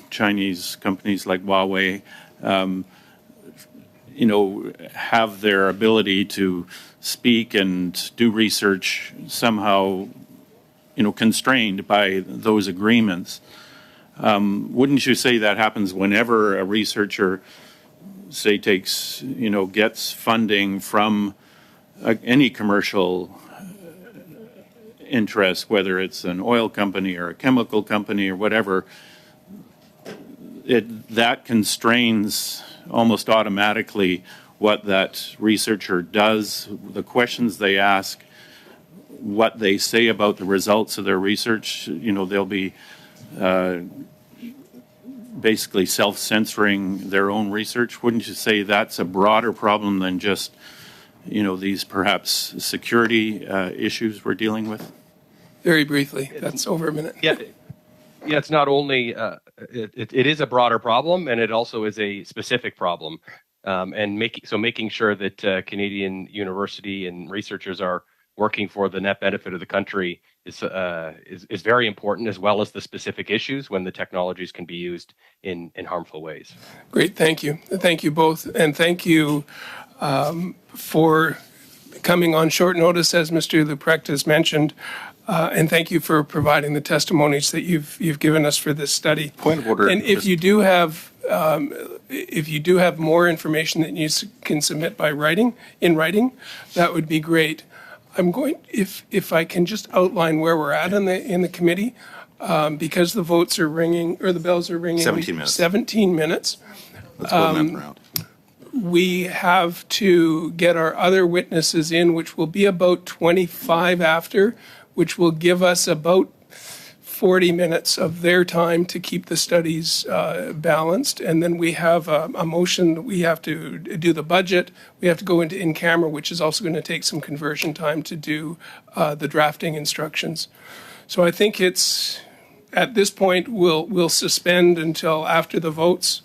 Chinese companies like Huawei, have their ability to speak and do research somehow constrained by those agreements. Wouldn't you say that happens whenever a researcher, say, gets funding from any commercial interest, whether it's an oil company or a chemical company or whatever, that constrains almost automatically what that researcher does, the questions they ask, what they say about the results of their research. They'll be basically self-censoring their own research. Wouldn't you say that's a broader problem than just, these perhaps security issues we're dealing with? Very briefly, that's over a minute. Yeah, it's not only, it is a broader problem, and it also is a specific problem. And making sure that Canadian university and researchers are working for the net benefit of the country is very important, as well as the specific issues when the technologies can be used in harmful ways. Great, thank you. Thank you both, and thank you for coming on short notice, as Mr. Leprecht has mentioned, and thank you for providing the testimonies that you've given us for this study. Point of order. And if you do have more information that you can submit by writing, that would be great. I'm going, if I can just outline where we're at in the committee. because the votes are ringing, or the bells are ringing. 17 minutes. 17 minutes. Let's go to that round. We have to get our other witnesses in, which will be about 25 after, which will give us about 40 minutes of their time to keep the studies balanced. And then we have a motion that we have to do the budget. We have to go into in-camera, which is also going to take some conversion time to do the drafting instructions. So I think it's, at this point, we'll suspend until after the votes.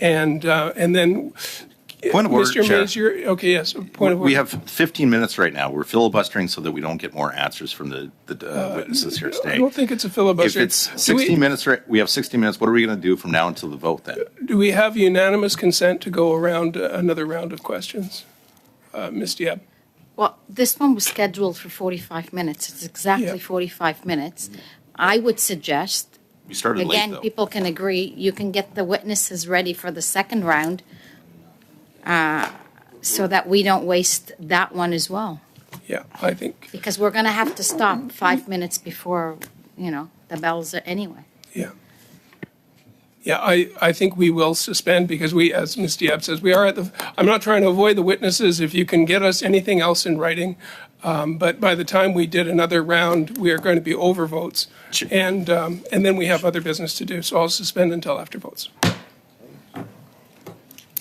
And then, Point of order, Mr. Chair. Mays, okay, yes, point of order. We have 15 minutes right now. We're filibustering so that we don't get more answers from the witnesses here I today. don't think it's a filibuster. If it's 16 minutes, we have 60 minutes. What are we going to do from now until the vote then? Do we have unanimous consent to go around another round of questions? Ms. Diab? Well, this one was scheduled for 45 minutes. It's exactly Yeah. 45 minutes. I would suggest, We started late, again, though. people can agree, you can get the witnesses ready for the second round so that we don't waste that one as well. Yeah, I think, Because we're going to have to stop 5 minutes before, the bells are anyway. yeah. Yeah, I think we will suspend because we, as Ms. Diab says, we are at the, I'm not trying to avoid the witnesses. If you can get us anything else in writing, but by the time we did another round, we are going to be over votes. And then we have other business to do. So I'll suspend until after votes.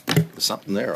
There's something there.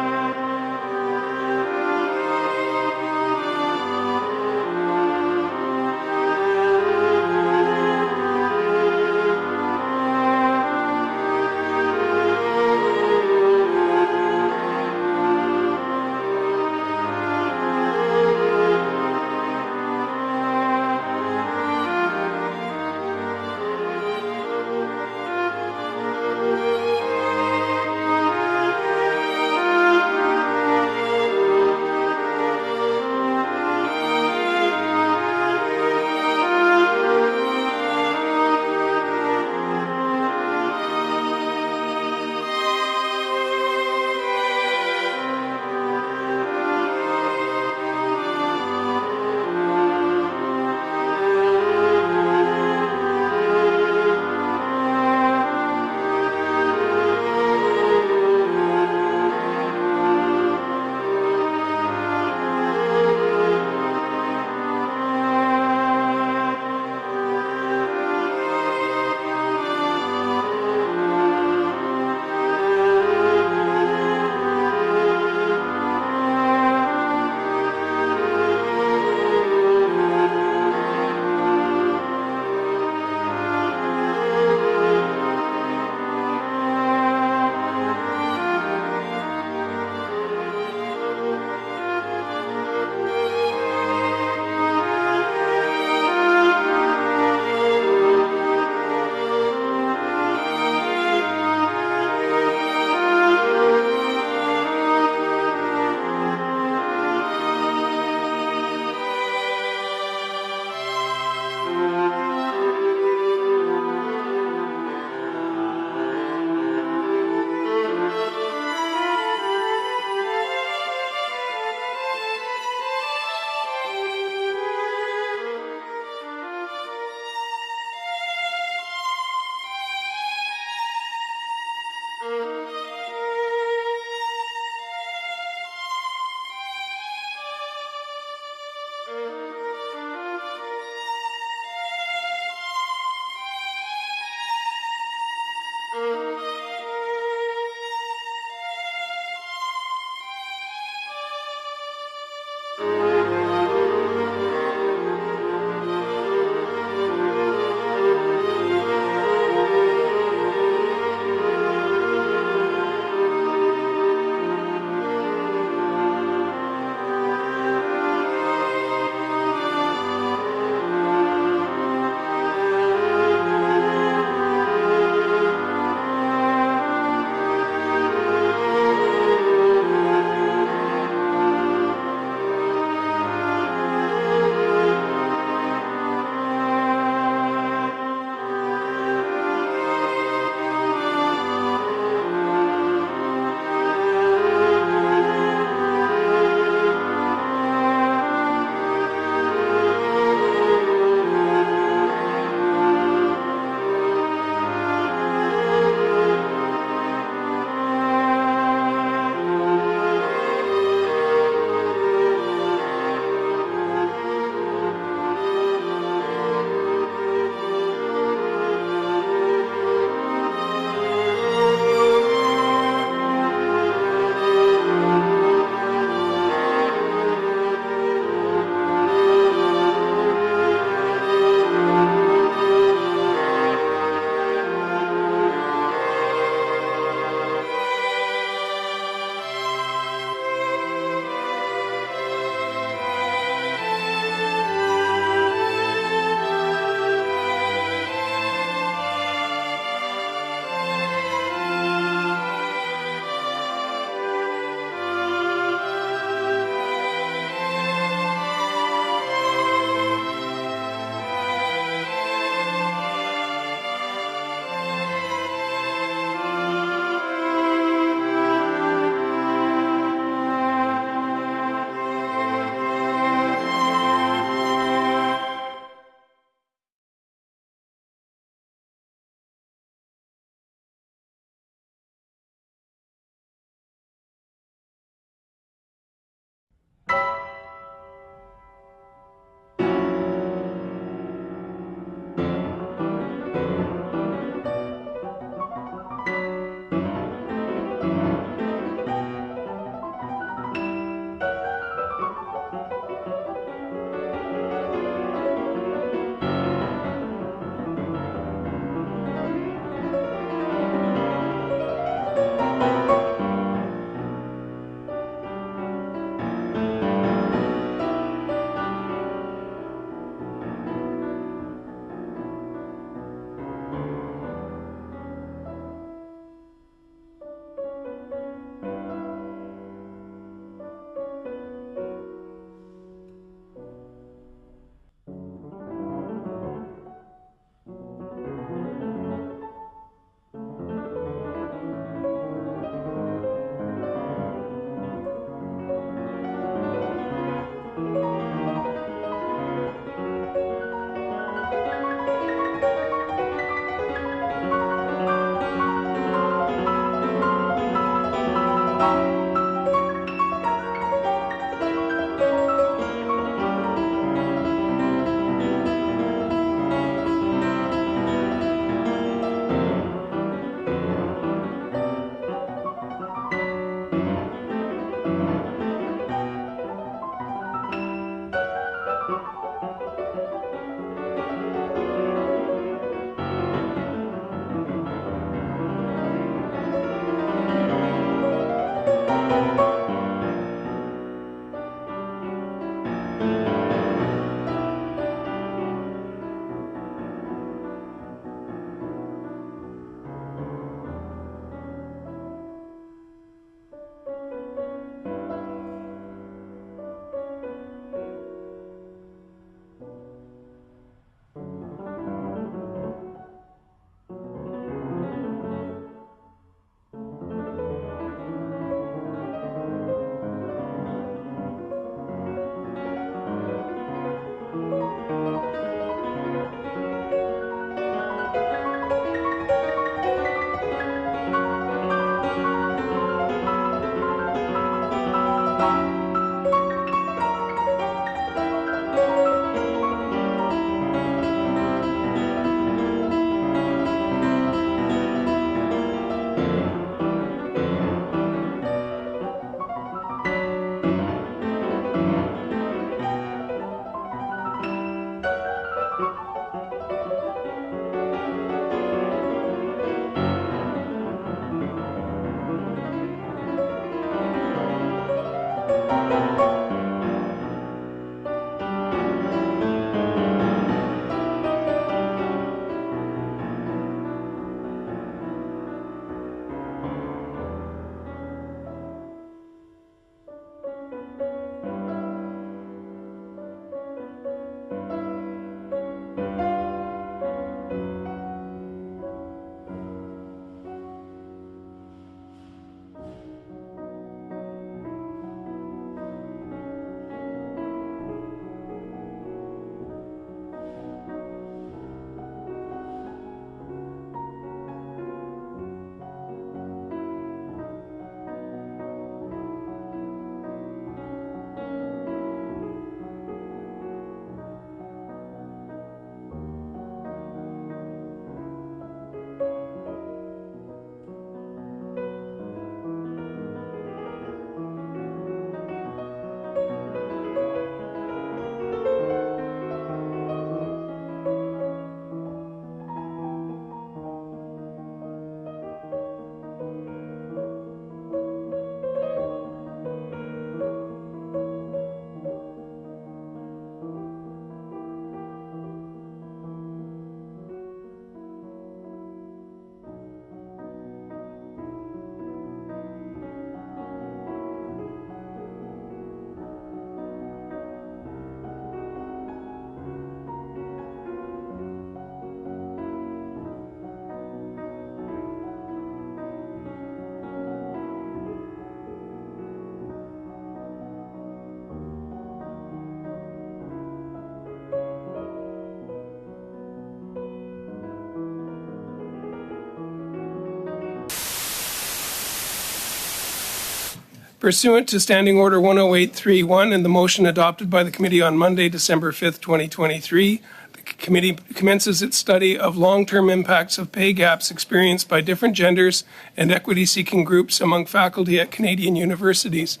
Pursuant to Standing Order 10831 and the motion adopted by the committee on Monday, December 5th, 2023, the committee commences its study of long-term impacts of pay gaps experienced by different genders and equity-seeking groups among faculty at Canadian universities.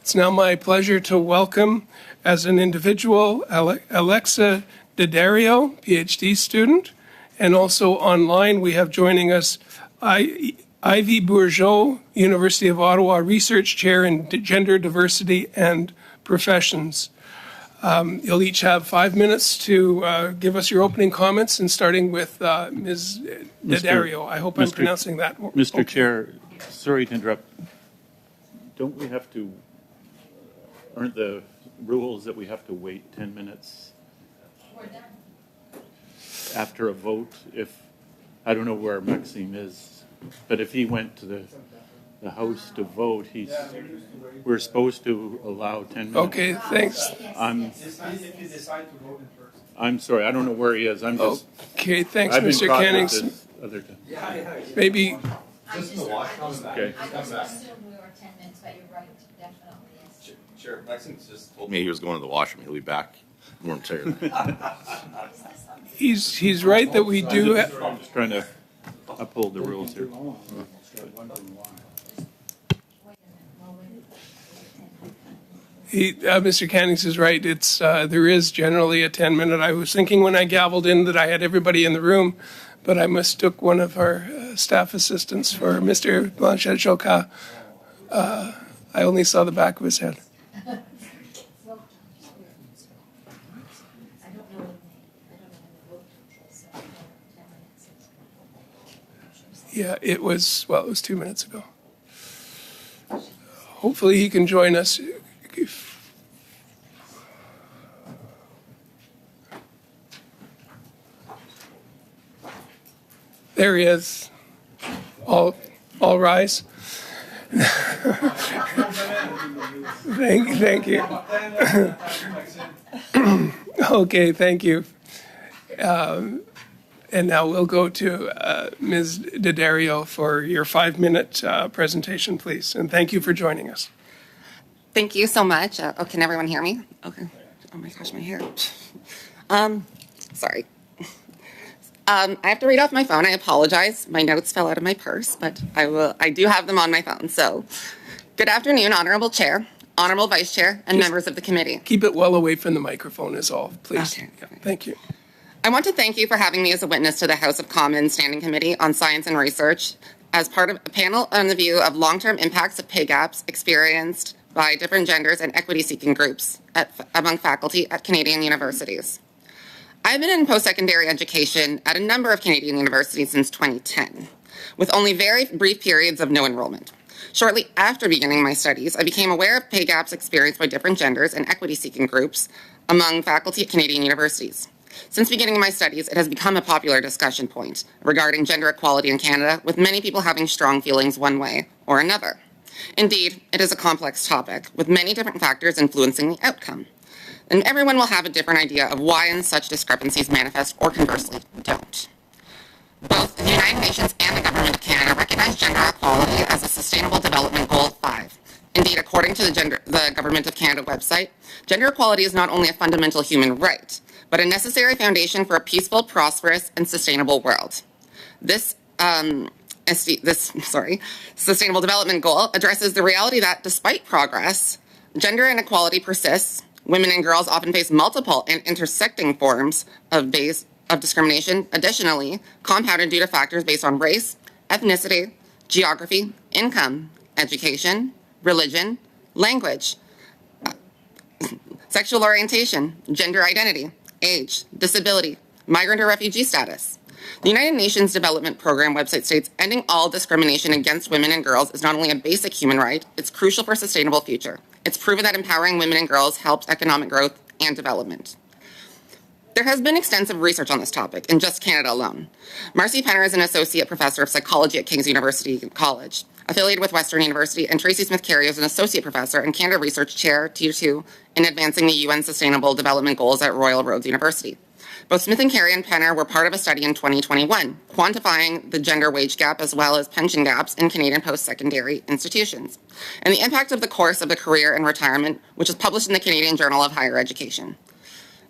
It's now my pleasure to welcome, as an individual, Alexa Daddario, PhD student, and also online we have joining us Ivy Bourgeot, University of Ottawa Research Chair in Gender Diversity and Professions. You'll each have 5 minutes to give us your opening comments, and starting with Ms. Daddario. I hope I'm pronouncing that. Mr. Chair, sorry to interrupt. Don't we have to, aren't the rules that we have to wait 10 minutes after a vote? If, I don't know where Maxime is, but if he went to the House to vote, we're supposed to allow 10 minutes. Okay, thanks. I'm sorry, I don't know where he is. I'm just. Okay, thanks, I've been Mr. caught with Cannings. this other time. Maybe. Okay. over 10 minutes, but you're right, definitely, yes. Chair, Maxim just told me he was going to the washroom. He'll be back momentarily. He's right that we do. I'm just trying to uphold the rules here. Mr. Cannings is right. It's there is generally a 10-minute. I was thinking when I gavelled in that I had everybody in the room, but I mistook one of our staff assistants for Mr. Blanchet-Chocat. I only saw the back of his head. Yeah, it was 2 minutes ago. Hopefully he can join us. There he is. All rise. Thank you. Okay, thank you. And now we'll go to Ms. D'Addario for your 5-minute presentation, please. And thank you for joining us. Thank you so much. Can everyone hear me? Okay. Oh my gosh, my hair. Sorry. I have to read off my phone. I apologize. My notes fell out of my purse, but I do have them on my phone. So, good afternoon, Honorable Chair, Honorable Vice Chair, and members of the committee. Keep it well away from the microphone is all, please. Okay. Yeah, thank you. I want to thank you for having me as a witness to the House of Commons Standing Committee on Science and Research as part of a panel on the view of long-term impacts of pay gaps experienced by different genders and equity-seeking groups among faculty at Canadian universities. I've been in post-secondary education at a number of Canadian universities since 2010, with only very brief periods of no enrollment. Shortly after beginning my studies, I became aware of pay gaps experienced by different genders and equity-seeking groups among faculty at Canadian universities. Since beginning my studies, it has become a popular discussion point regarding gender equality in Canada, with many people having strong feelings one way or another. Indeed, it is a complex topic, with many different factors influencing the outcome. And everyone will have a different idea of why and such discrepancies manifest or conversely don't. Both the United Nations and the Government of Canada recognize gender equality as a Sustainable Development Goal 5. Indeed, according to the Government of Canada website, gender equality is not only a fundamental human right, but a necessary foundation for a peaceful, prosperous, and sustainable world. This Sustainable Development Goal addresses the reality that despite progress, gender inequality persists. Women and girls often face multiple and intersecting forms of discrimination, additionally compounded due to factors based on race, ethnicity, geography, income, education, religion, language, sexual orientation, gender identity, age, disability, migrant or refugee status. The United Nations Development Program website states, ending all discrimination against women and girls is not only a basic human right, it's crucial for a sustainable future. It's proven that empowering women and girls helps economic growth and development. There has been extensive research on this topic in just Canada alone. Marcy Penner is an associate professor of psychology at King's University College, affiliated with Western University, and Tracy Smith-Carey is an associate professor and Canada Research Chair, Tier 2, in advancing the UN Sustainable Development Goals at Royal Roads University. Both Smith and Carey and Penner were part of a study in 2021, quantifying the gender wage gap as well as pension gaps in Canadian post-secondary institutions, and the impact of the course of the career and retirement, which is published in the Canadian Journal of Higher Education.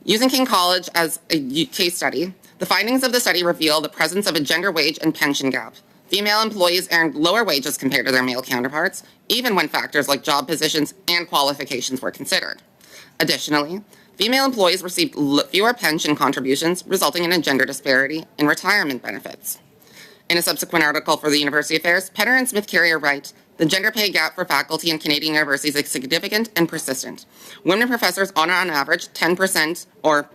Using King College as a case study, the findings of the study reveal the presence of a gender wage and pension gap. Female employees earned lower wages compared to their male counterparts, even when factors like job positions and qualifications were considered. Additionally, female employees received fewer pension contributions, resulting in a gender disparity in retirement benefits. In a subsequent article for the University Affairs, Penner and Smith-Carey are right. The gender pay gap for faculty in Canadian universities is significant and persistent. Women professors earn on average 10% or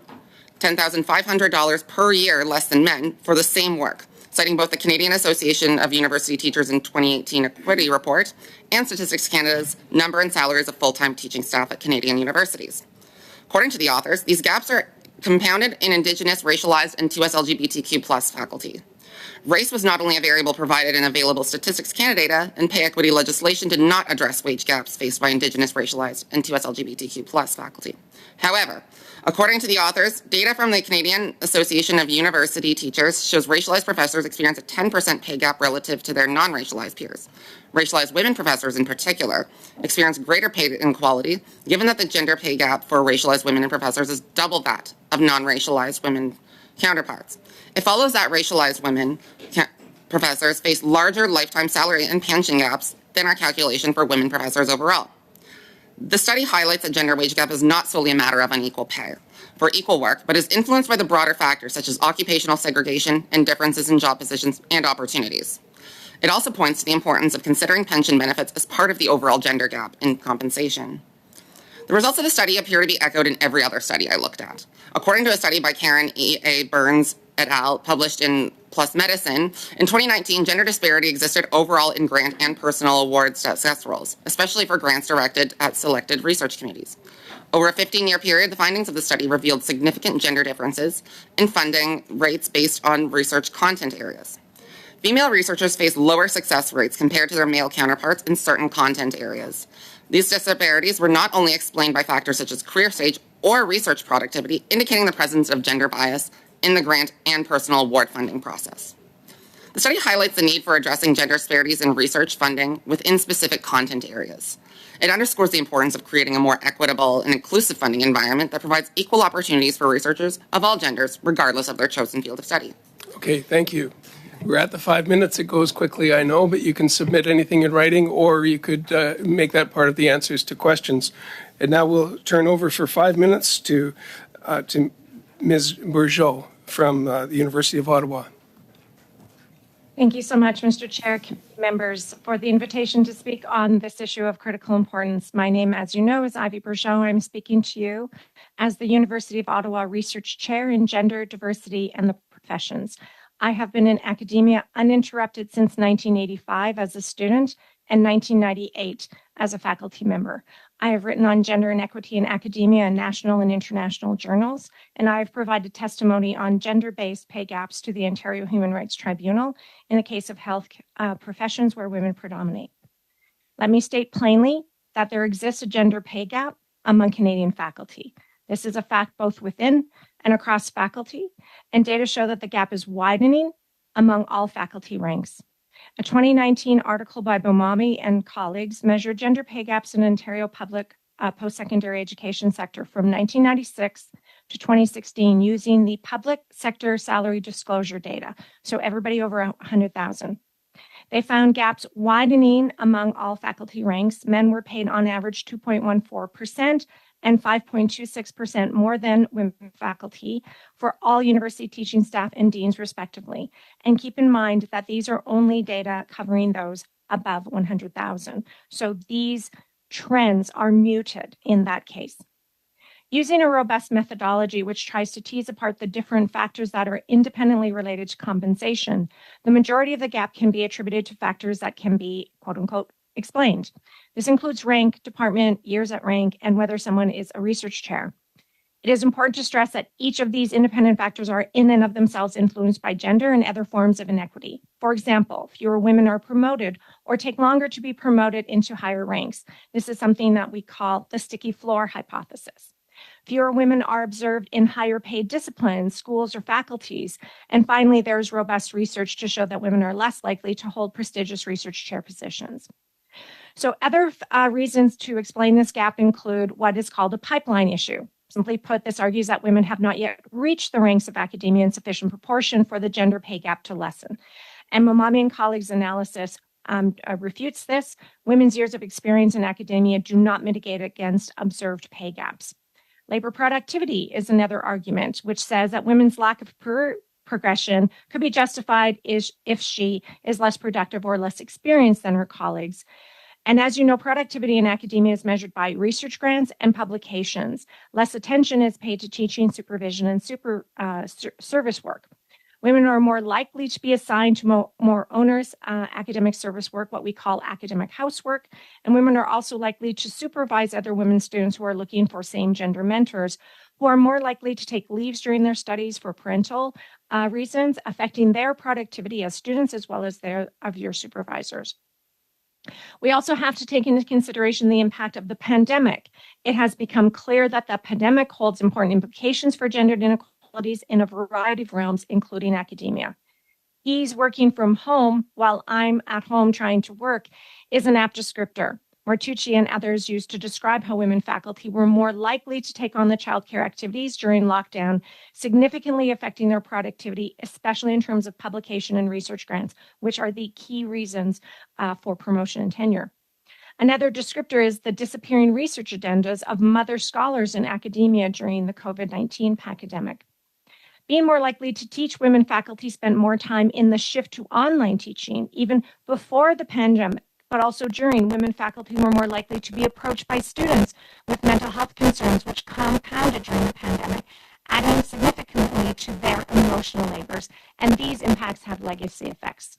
$10,500 per year less than men for the same work, citing both the Canadian Association of University Teachers in 2018 Equity Report and Statistics Canada's number and salaries of full-time teaching staff at Canadian universities. According to the authors, these gaps are compounded in Indigenous, racialized, and 2S LGBTQ+ faculty. Race was not only a variable provided in available Statistics Canada data, and pay equity legislation did not address wage gaps faced by Indigenous, racialized, and 2S LGBTQ+ faculty. However, According to the authors, data from the Canadian Association of University Teachers shows racialized professors experience a 10% pay gap relative to their non-racialized peers. Racialized women professors in particular experience greater pay inequality, given that the gender pay gap for racialized women and professors is double that of non-racialized women counterparts. It follows that racialized women professors face larger lifetime salary and pension gaps than our calculation for women professors overall. The study highlights that gender wage gap is not solely a matter of unequal pay for equal work, but is influenced by the broader factors such as occupational segregation and differences in job positions and opportunities. It also points to the importance of considering pension benefits as part of the overall gender gap in compensation. The results of the study appear to be echoed in every other study I looked at. According to a study by Karen E.A. Burns et al., published in PLOS Medicine, in 2019, gender disparity existed overall in grant and personal award success roles, especially for grants directed at selected research committees. Over a 15-year period, the findings of the study revealed significant gender differences in funding rates based on research content areas. Female researchers face lower success rates compared to their male counterparts in certain content areas. These disparities were not only explained by factors such as career stage or research productivity, indicating the presence of gender bias in the grant and personal award funding process. The study highlights the need for addressing gender disparities in research funding within specific content areas. It underscores the importance of creating a more equitable and inclusive funding environment that provides equal opportunities for researchers of all genders, regardless of their chosen field of study. Okay, thank you. We're at the 5 minutes. It goes quickly, I know, but you can submit anything in writing, or you could make that part of the answers to questions. And now we'll turn over for 5 minutes to Ms. Bourgeot from the University of Ottawa. Thank you so much, Mr. Chair, members, for the invitation to speak on this issue of critical importance. My name, as you know, is Ivy Bourgeot. I'm speaking to you as the University of Ottawa Research Chair in Gender, Diversity, and the Professions. I have been in academia uninterrupted since 1985 as a student and 1998 as a faculty member. I have written on gender inequity in academia in national and international journals, and I have provided testimony on gender-based pay gaps to the Ontario Human Rights Tribunal in the case of health professions where women predominate. Let me state plainly that there exists a gender pay gap among Canadian faculty. This is a fact both within and across faculty, and data show that the gap is widening among all faculty ranks. A 2019 article by Bomami and colleagues measured gender pay gaps in Ontario public post-secondary education sector from 1996 to 2016 using the public sector salary disclosure data, so everybody over 100,000. They found gaps widening among all faculty ranks. Men were paid on average 2.14% and 5.26% more than women faculty for all university teaching staff and deans, respectively. And keep in mind that these are only data covering those above 100,000. So these trends are muted in that case. Using a robust methodology which tries to tease apart the different factors that are independently related to compensation, the majority of the gap can be attributed to factors that can be, quote unquote, explained. This includes rank, department, years at rank, and whether someone is a research chair. It is important to stress that each of these independent factors are in and of themselves influenced by gender and other forms of inequity. For example, fewer women are promoted or take longer to be promoted into higher ranks. This is something that we call the sticky floor hypothesis. Fewer women are observed in higher paid disciplines, schools, or faculties. And finally, there's robust research to show that women are less likely to hold prestigious research chair positions. So other reasons to explain this gap include what is called a pipeline issue. Simply put, this argues that women have not yet reached the ranks of academia in sufficient proportion for the gender pay gap to lessen. And Momami and colleagues' analysis refutes this. Women's years of experience in academia do not mitigate against observed pay gaps. Labor productivity is another argument, which says that women's lack of career progression could be justified if she is less productive or less experienced than her colleagues. And as you know, productivity in academia is measured by research grants and publications. Less attention is paid to teaching, supervision, and service work. Women are more likely to be assigned to more onerous academic service work, what we call academic housework. And women are also likely to supervise other women students who are looking for same gender mentors, who are more likely to take leaves during their studies for parental reasons, affecting their productivity as students as well as their of your supervisors. We also have to take into consideration the impact of the pandemic. It has become clear that the pandemic holds important implications for gendered inequalities in a variety of realms, including academia. He's working from home while I'm at home trying to work is an apt descriptor. Martucci and others used to describe how women faculty were more likely to take on the childcare activities during lockdown, significantly affecting their productivity, especially in terms of publication and research grants, which are the key reasons for promotion and tenure. Another descriptor is the disappearing research agendas of mother scholars in academia during the COVID-19 pandemic. Being more likely to teach, women faculty spent more time in the shift to online teaching, even before the pandemic, but also during. Women faculty were more likely to be approached by students with mental health concerns, which compounded during the pandemic, adding significantly to their emotional labors, and these impacts have legacy effects.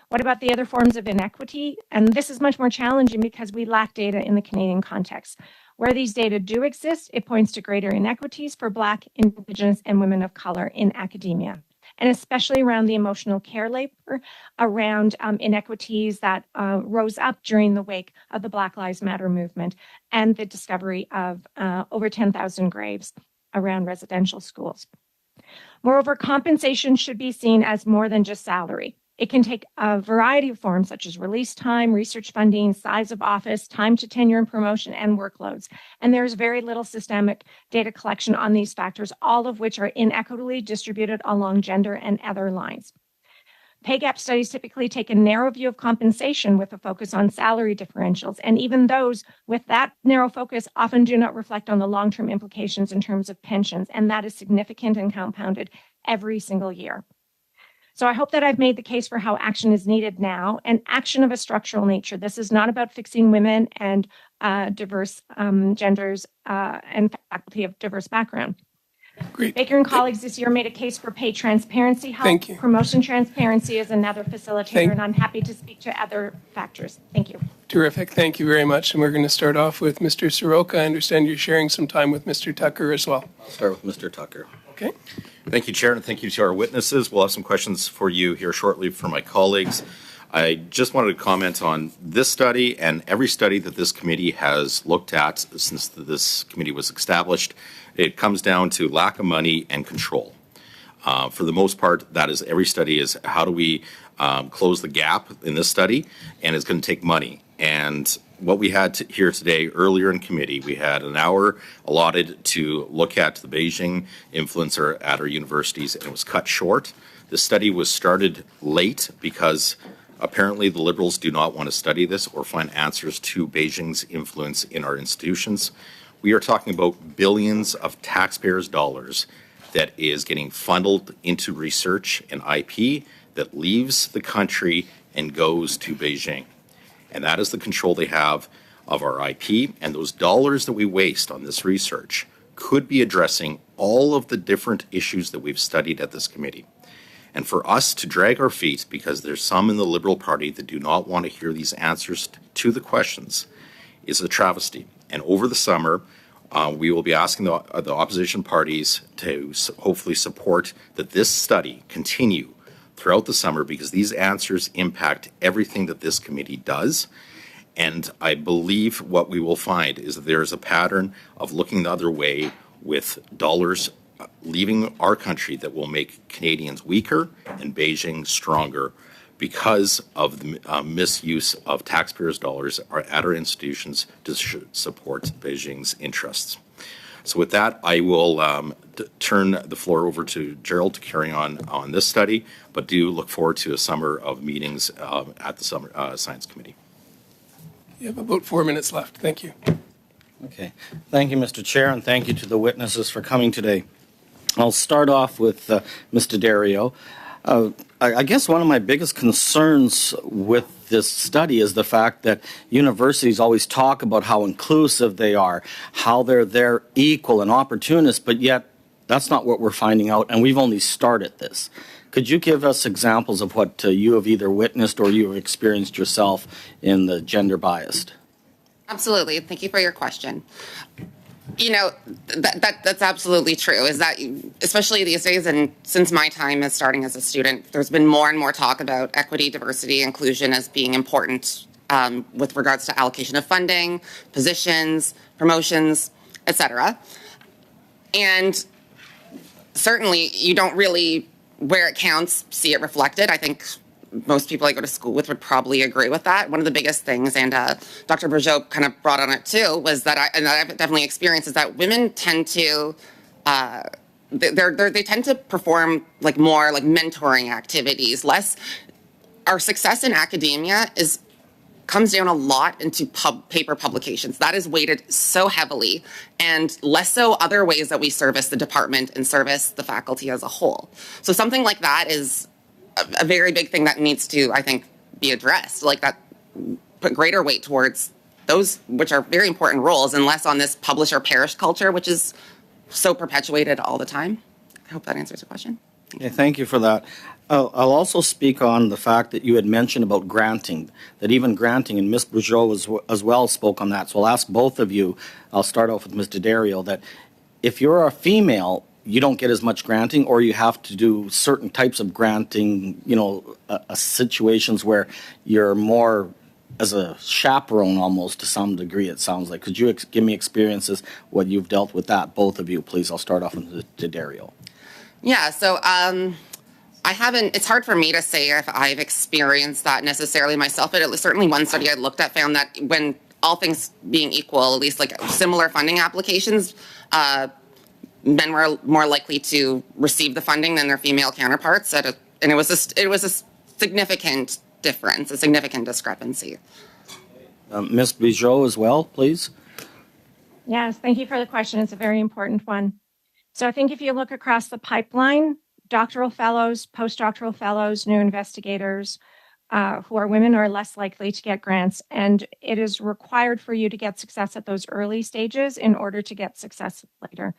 What about the other forms of inequity? And this is much more challenging because we lack data in the Canadian context. Where these data do exist, it points to greater inequities for Black, Indigenous, and women of color in academia, and especially around the emotional care labor, around inequities that rose up during the wake of the Black Lives Matter movement and the discovery of over 10,000 graves around residential schools. Moreover, compensation should be seen as more than just salary. It can take a variety of forms, such as release time, research funding, size of office, time to tenure and promotion, and workloads. And there's very little systemic data collection on these factors, all of which are inequitably distributed along gender and other lines. Pay gap studies typically take a narrow view of compensation with a focus on salary differentials, and even those with that narrow focus often do not reflect on the long-term implications in terms of pensions, and that is significant and compounded every single year. So I hope that I've made the case for how action is needed now, and action of a structural nature. This is not about fixing women and diverse genders and faculty of diverse background. Great. Baker and colleagues this year made a case for pay transparency. Thank you. Promotion transparency is another facilitator, and I'm happy to speak to other factors. Thank you. Terrific. Thank you very much. And we're going to start off with Mr. Soroka. I understand you're sharing some time with Mr. Tucker as well. I'll start with Mr. Tucker. Okay. Thank you, Chair, and thank you to our witnesses. We'll have some questions for you here shortly from my colleagues. I just wanted to comment on this study and every study that this committee has looked at since this committee was established. It comes down to lack of money and control. For the most part, that is every study is how do we close the gap in this study, and it's going to take money. And what we had here today, earlier in committee, we had an hour allotted to look at the Beijing influencer at our universities, and it was cut short. The study was started late because apparently the Liberals do not want to study this or find answers to Beijing's influence in our institutions. We are talking about billions of taxpayers' dollars that is getting funneled into research and IP that leaves the country and goes to Beijing. And that is the control they have of our IP, and those dollars that we waste on this research could be addressing all of the different issues that we've studied at this committee. And for us to drag our feet because there's some in the Liberal Party that do not want to hear these answers to the questions is a travesty. And over the summer, we will be asking the opposition parties to hopefully support that this study continue throughout the summer, because these answers impact everything that this committee does. And I believe what we will find is that there's a pattern of looking the other way with dollars leaving our country that will make Canadians weaker and Beijing stronger because of the misuse of taxpayers' dollars at our institutions to support Beijing's interests. So with that, I will turn the floor over to Gerald to carry on this study, but do look forward to a summer of meetings at the Summer Science Committee. You have about 4 minutes left. Thank you. Okay. Thank you, Mr. Chair, and thank you to the witnesses for coming today. I'll start off with Mr. Dario. I guess one of my biggest concerns with this study is the fact that universities always talk about how inclusive they are, how they're equal and opportunist, but yet that's not what we're finding out, and we've only started this. Could you give us examples of what you have either witnessed or you have experienced yourself in the gender biased? Absolutely. Thank you for your question. You know, that's absolutely true, is that especially these days, and since my time as starting as a student, there's been more and more talk about equity, diversity, inclusion as being important with regards to allocation of funding, positions, promotions, etc. And certainly you don't really, where it counts, see it reflected. I think most people I go to school with would probably agree with that. One of the biggest things, and Dr. Bourgeot kind of brought on it too, was that I've definitely experienced, is that women tend to they tend to perform like more like mentoring activities, less. Our success in academia comes down a lot into paper publications. That is weighted so heavily, and less so other ways that we service the department and service the faculty as a whole. So something like that is a very big thing that needs to, I think, be addressed. Like that, put greater weight towards those which are very important roles, and less on this publish or perish culture, which is so perpetuated all the time. I hope that answers the question. Okay, thank you for that. I'll also speak on the fact that you had mentioned about granting, that even granting, and Ms. Bourgeot as well spoke on that. So I'll ask both of you, I'll start off with Mr. Dario, that if you're a female, you don't get as much granting, or you have to do certain types of granting, situations where you're more as a chaperone almost to some degree, it sounds like. Could you give me experiences, what you've dealt with that, both of you, please? I'll start off with Dario. Yeah, so I haven't, it's hard for me to say if I've experienced that necessarily myself, but certainly one study I looked at found that when all things being equal, at least like similar funding applications, men were more likely to receive the funding than their female counterparts, and it was a significant difference, a significant discrepancy. Ms. Bourgeot as well, please. Yes, thank you for the question. It's a very important one. So I think if you look across the pipeline, doctoral fellows, postdoctoral fellows, new investigators who are women are less likely to get grants. And it is required for you to get success at those early stages in order to get success later.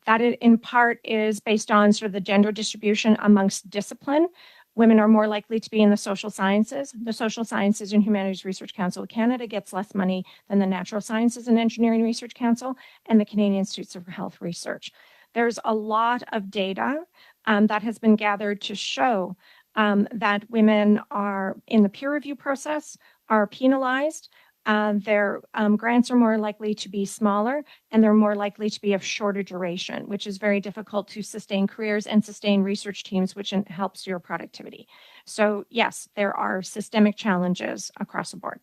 That in part is based on sort of the gender distribution amongst discipline. Women are more likely to be in the social sciences. The Social Sciences and Humanities Research Council of Canada gets less money than the Natural Sciences and Engineering Research Council and the Canadian Institutes of Health Research. There's a lot of data that has been gathered to show that women are in the peer review process, are penalized. Their grants are more likely to be smaller, and they're more likely to be of shorter duration, which is very difficult to sustain careers and sustain research teams, which helps your productivity. So yes, there are systemic challenges across the board.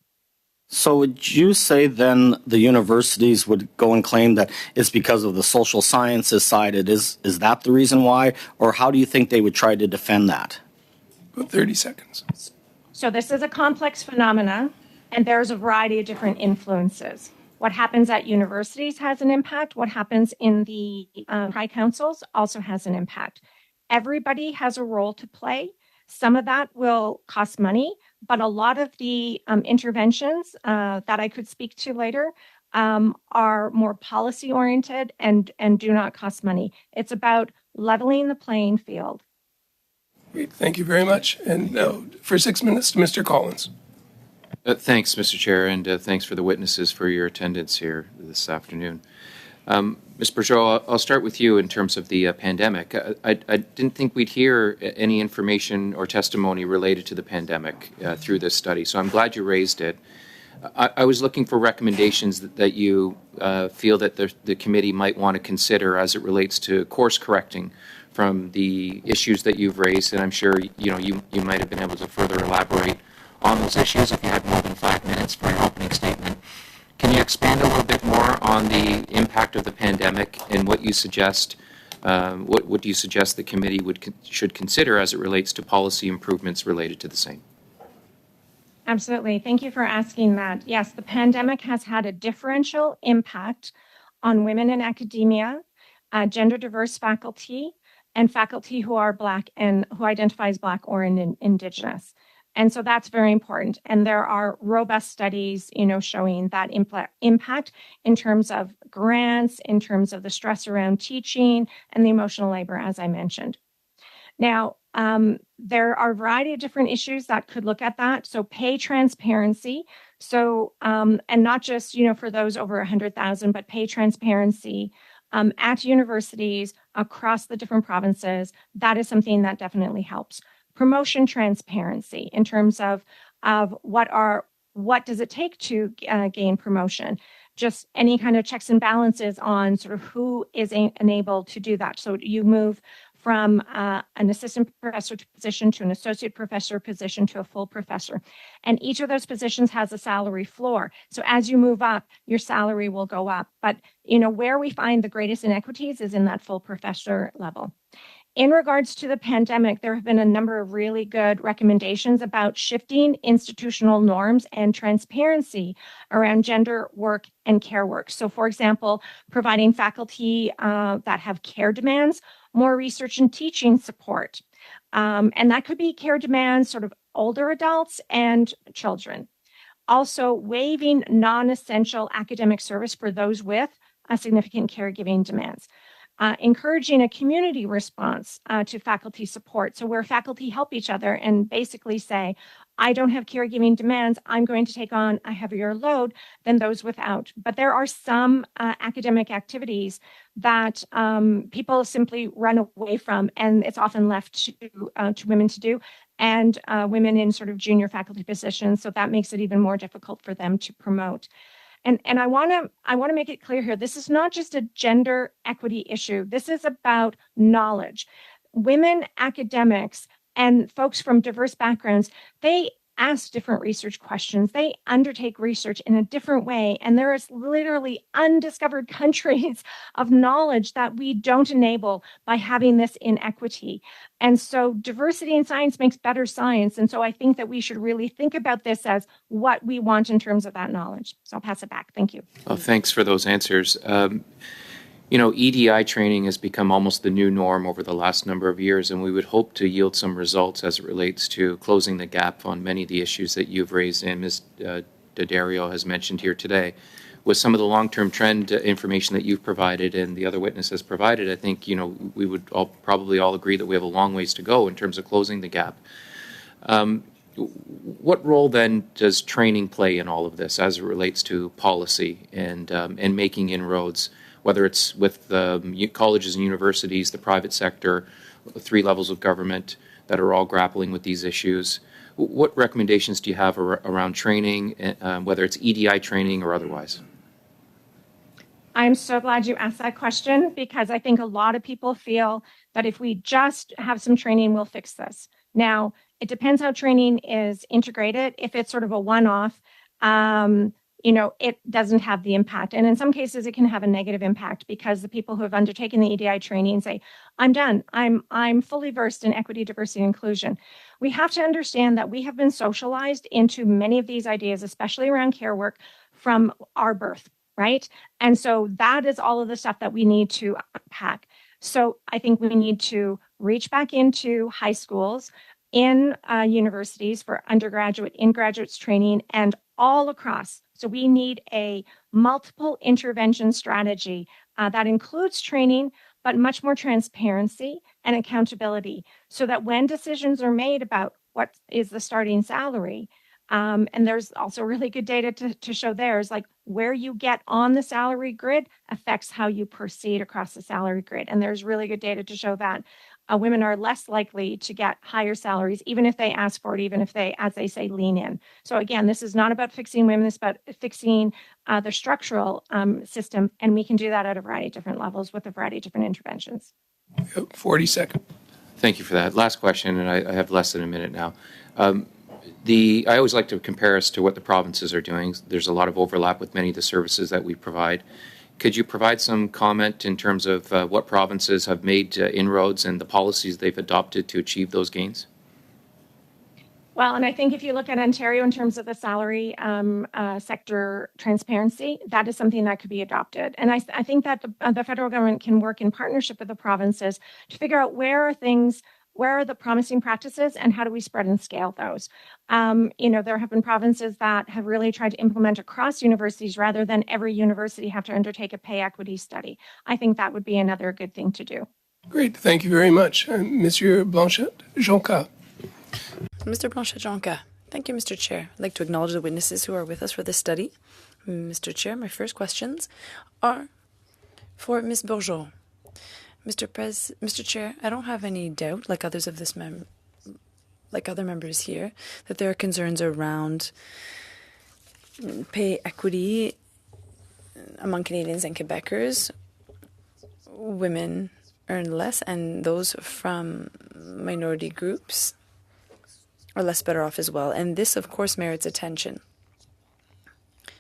So would you say then the universities would go and claim that it's because of the social sciences side? Is that the reason why? Or how do you think they would try to defend that? About 30 seconds. So this is a complex phenomena, and there's a variety of different influences. What happens at universities has an impact. What happens in the high councils also has an impact. Everybody has a role to play. Some of that will cost money, but a lot of the interventions that I could speak to later are more policy oriented and do not cost money. It's about leveling the playing field. Great. Thank you very much. And now for 6 minutes to Mr. Collins. Thanks, Mr. Chair, and thanks for the witnesses for your attendance here this afternoon. Ms. Bourgeot, I'll start with you in terms of the pandemic. I didn't think we'd hear any information or testimony related to the pandemic through this study, so I'm glad you raised it. I was looking for recommendations that you feel that the committee might want to consider as it relates to course correcting from the issues that you've raised, and I'm sure you might have been able to further elaborate on those issues if you had more than 5 minutes for your opening statement. Can you expand a little bit more on the impact of the pandemic and what you suggest? What do you suggest the committee should consider as it relates to policy improvements related to the same? Absolutely. Thank you for asking that. Yes, the pandemic has had a differential impact on women in academia, gender diverse faculty, and faculty who are Black and who identify as Black or Indigenous. And so that's very important. And there are robust studies, showing that impact in terms of grants, in terms of the stress around teaching and the emotional labor, as I mentioned. Now, there are a variety of different issues that could look at that. So pay transparency. So, and not just, for those over 100,000, but pay transparency at universities across the different provinces. That is something that definitely helps. Promotion transparency in terms of what are what does it take to gain promotion? Just any kind of checks and balances on sort of who is enabled to do that. So you move from an assistant professor position to an associate professor position to a full professor. And each of those positions has a salary floor. So as you move up, your salary will go up. But, where we find the greatest inequities is in that full professor level. In regards to the pandemic, there have been a number of really good recommendations about shifting institutional norms and transparency around gender work and care work. So, for example, providing faculty that have care demands more research and teaching support. And that could be care demands, sort of older adults and children. Also, waiving non-essential academic service for those with significant caregiving demands. Encouraging a community response to faculty support. So where faculty help each other and basically say, I don't have caregiving demands, I'm going to take on a heavier load than those without. But there are some academic activities that people simply run away from, and it's often left to women to do, and women in sort of junior faculty positions. So that makes it even more difficult for them to promote. And I want to make it clear here, this is not just a gender equity issue. This is about knowledge. Women academics and folks from diverse backgrounds, they ask different research questions. They undertake research in a different way. And there is literally undiscovered countries of knowledge that we don't enable by having this inequity. And so diversity in science makes better science. And so I think that we should really think about this as what we want in terms of that knowledge. So I'll pass it back. Thank you. Well, thanks for those answers. EDI training has become almost the new norm over the last number of years, and we would hope to yield some results as it relates to closing the gap on many of the issues that you've raised and Ms. Daddario has mentioned here today. With some of the long-term trend information that you've provided and the other witnesses provided, I think, we would probably all agree that we have a long ways to go in terms of closing the gap. What role then does training play in all of this as it relates to policy and making inroads, whether it's with colleges and universities, the private sector, the three levels of government that are all grappling with these issues? What recommendations do you have around training, whether it's EDI training or otherwise? I'm so glad you asked that question, because I think a lot of people feel that if we just have some training, we'll fix this. Now, it depends how training is integrated. If it's sort of a one-off, it doesn't have the impact. And in some cases, it can have a negative impact because the people who have undertaken the EDI training say, I'm done. I'm fully versed in equity, diversity, and inclusion. We have to understand that we have been socialized into many of these ideas, especially around care work, from our birth, right? And so that is all of the stuff that we need to unpack. So I think we need to reach back into high schools, in universities for undergraduate, in graduates training, and all across. So we need a multiple intervention strategy that includes training, but much more transparency and accountability, so that when decisions are made about what is the starting salary, and there's also really good data to show there's like where you get on the salary grid affects how you proceed across the salary grid. And there's really good data to show that women are less likely to get higher salaries, even if they ask for it, even if they, as they say, lean in. So again, this is not about fixing women, it's about fixing the structural system. And we can do that at a variety of different levels with a variety of different interventions. 40 seconds. Thank you for that. Last question, and I have less than a minute now. I always like to compare us to what the provinces are doing. There's a lot of overlap with many of the services that we provide. Could you provide some comment in terms of what provinces have made inroads and the policies they've adopted to achieve those gains? Well, and I think if you look at Ontario in terms of the salary sector transparency, that is something that could be adopted. And I think that the federal government can work in partnership with the provinces to figure out where are the promising practices and how do we spread and scale those? There have been provinces that have really tried to implement across universities rather than every university have to undertake a pay equity study. I think that would be another good thing to do. Great. Thank you very much. Monsieur Blanchet-Jonca. Mr. Blanchet-Jonca. Thank you, Mr. Chair. I'd like to acknowledge the witnesses who are with us for this study. Mr. Chair, my first questions are for Ms. Bourgeot. Mr. Chair, I don't have any doubt, like others of this like other members here, that there are concerns around pay equity among Canadians and Quebecers. Women earn less, and those from minority groups are less better off as well. And this, of course, merits attention.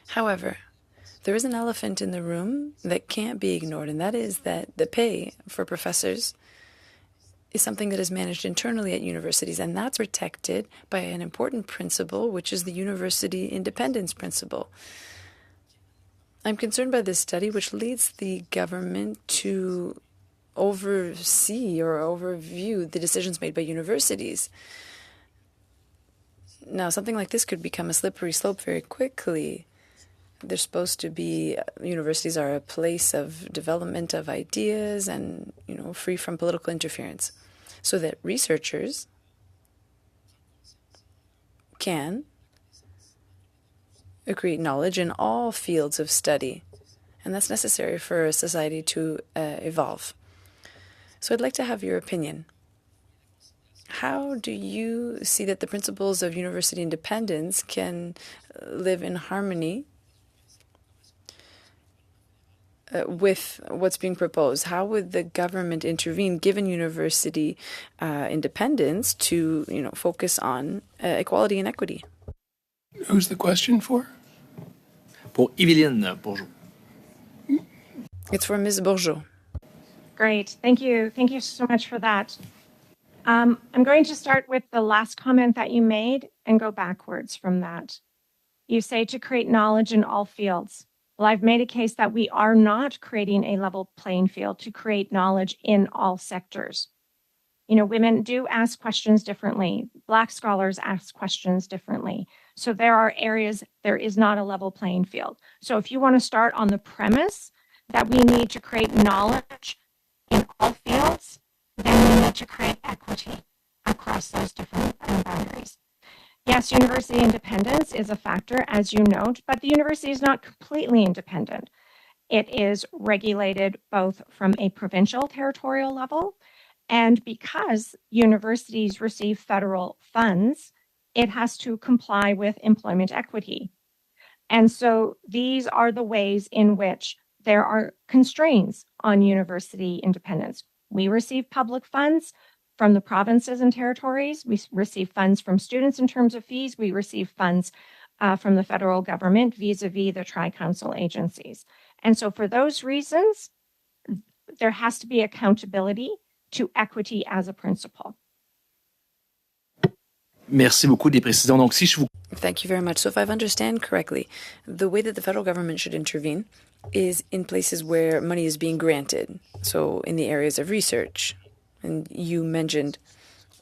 However, there is an elephant in the room that can't be ignored, and that is that the pay for professors is something that is managed internally at universities, and that's protected by an important principle, which is the university independence principle. I'm concerned by this study, which leads the government to oversee or overview the decisions made by universities. Now, something like this could become a slippery slope very quickly. They're supposed to be, universities are a place of development of ideas and, free from political interference, so that researchers can create knowledge in all fields of study, and that's necessary for a society to evolve. So I'd like to have your opinion. How do you see that the principles of university independence can live in harmony with what's being proposed? How would the government intervene, given university independence, to focus on equality and equity? Who's the question for? Pour Evelyne Bourgeot. It's for Ms. Bourgeot. Great. Thank you. Thank you so much for that. I'm going to start with the last comment that you made and go backwards from that. You say to create knowledge in all fields. Well, I've made a case that we are not creating a level playing field to create knowledge in all sectors. Women do ask questions differently. Black scholars ask questions differently. So there are areas there is not a level playing field. So if you want to start on the premise that we need to create knowledge in all fields, then we need to create equity across those different boundaries. Yes, university independence is a factor, as you note, but the university is not completely independent. It is regulated both from a provincial territorial level, and because universities receive federal funds, it has to comply with employment equity. And so these are the ways in which there are constraints on university independence. We receive public funds from the provinces and territories. We receive funds from students in terms of fees. We receive funds from the federal government vis-a-vis the tri-council agencies. And so for those reasons, there has to be accountability to equity as a principle. Merci beaucoup des précisions. Donc, si je vous... Thank you very much. So if I understand correctly, the way that the federal government should intervene is in places where money is being granted. So in the areas of research, and you mentioned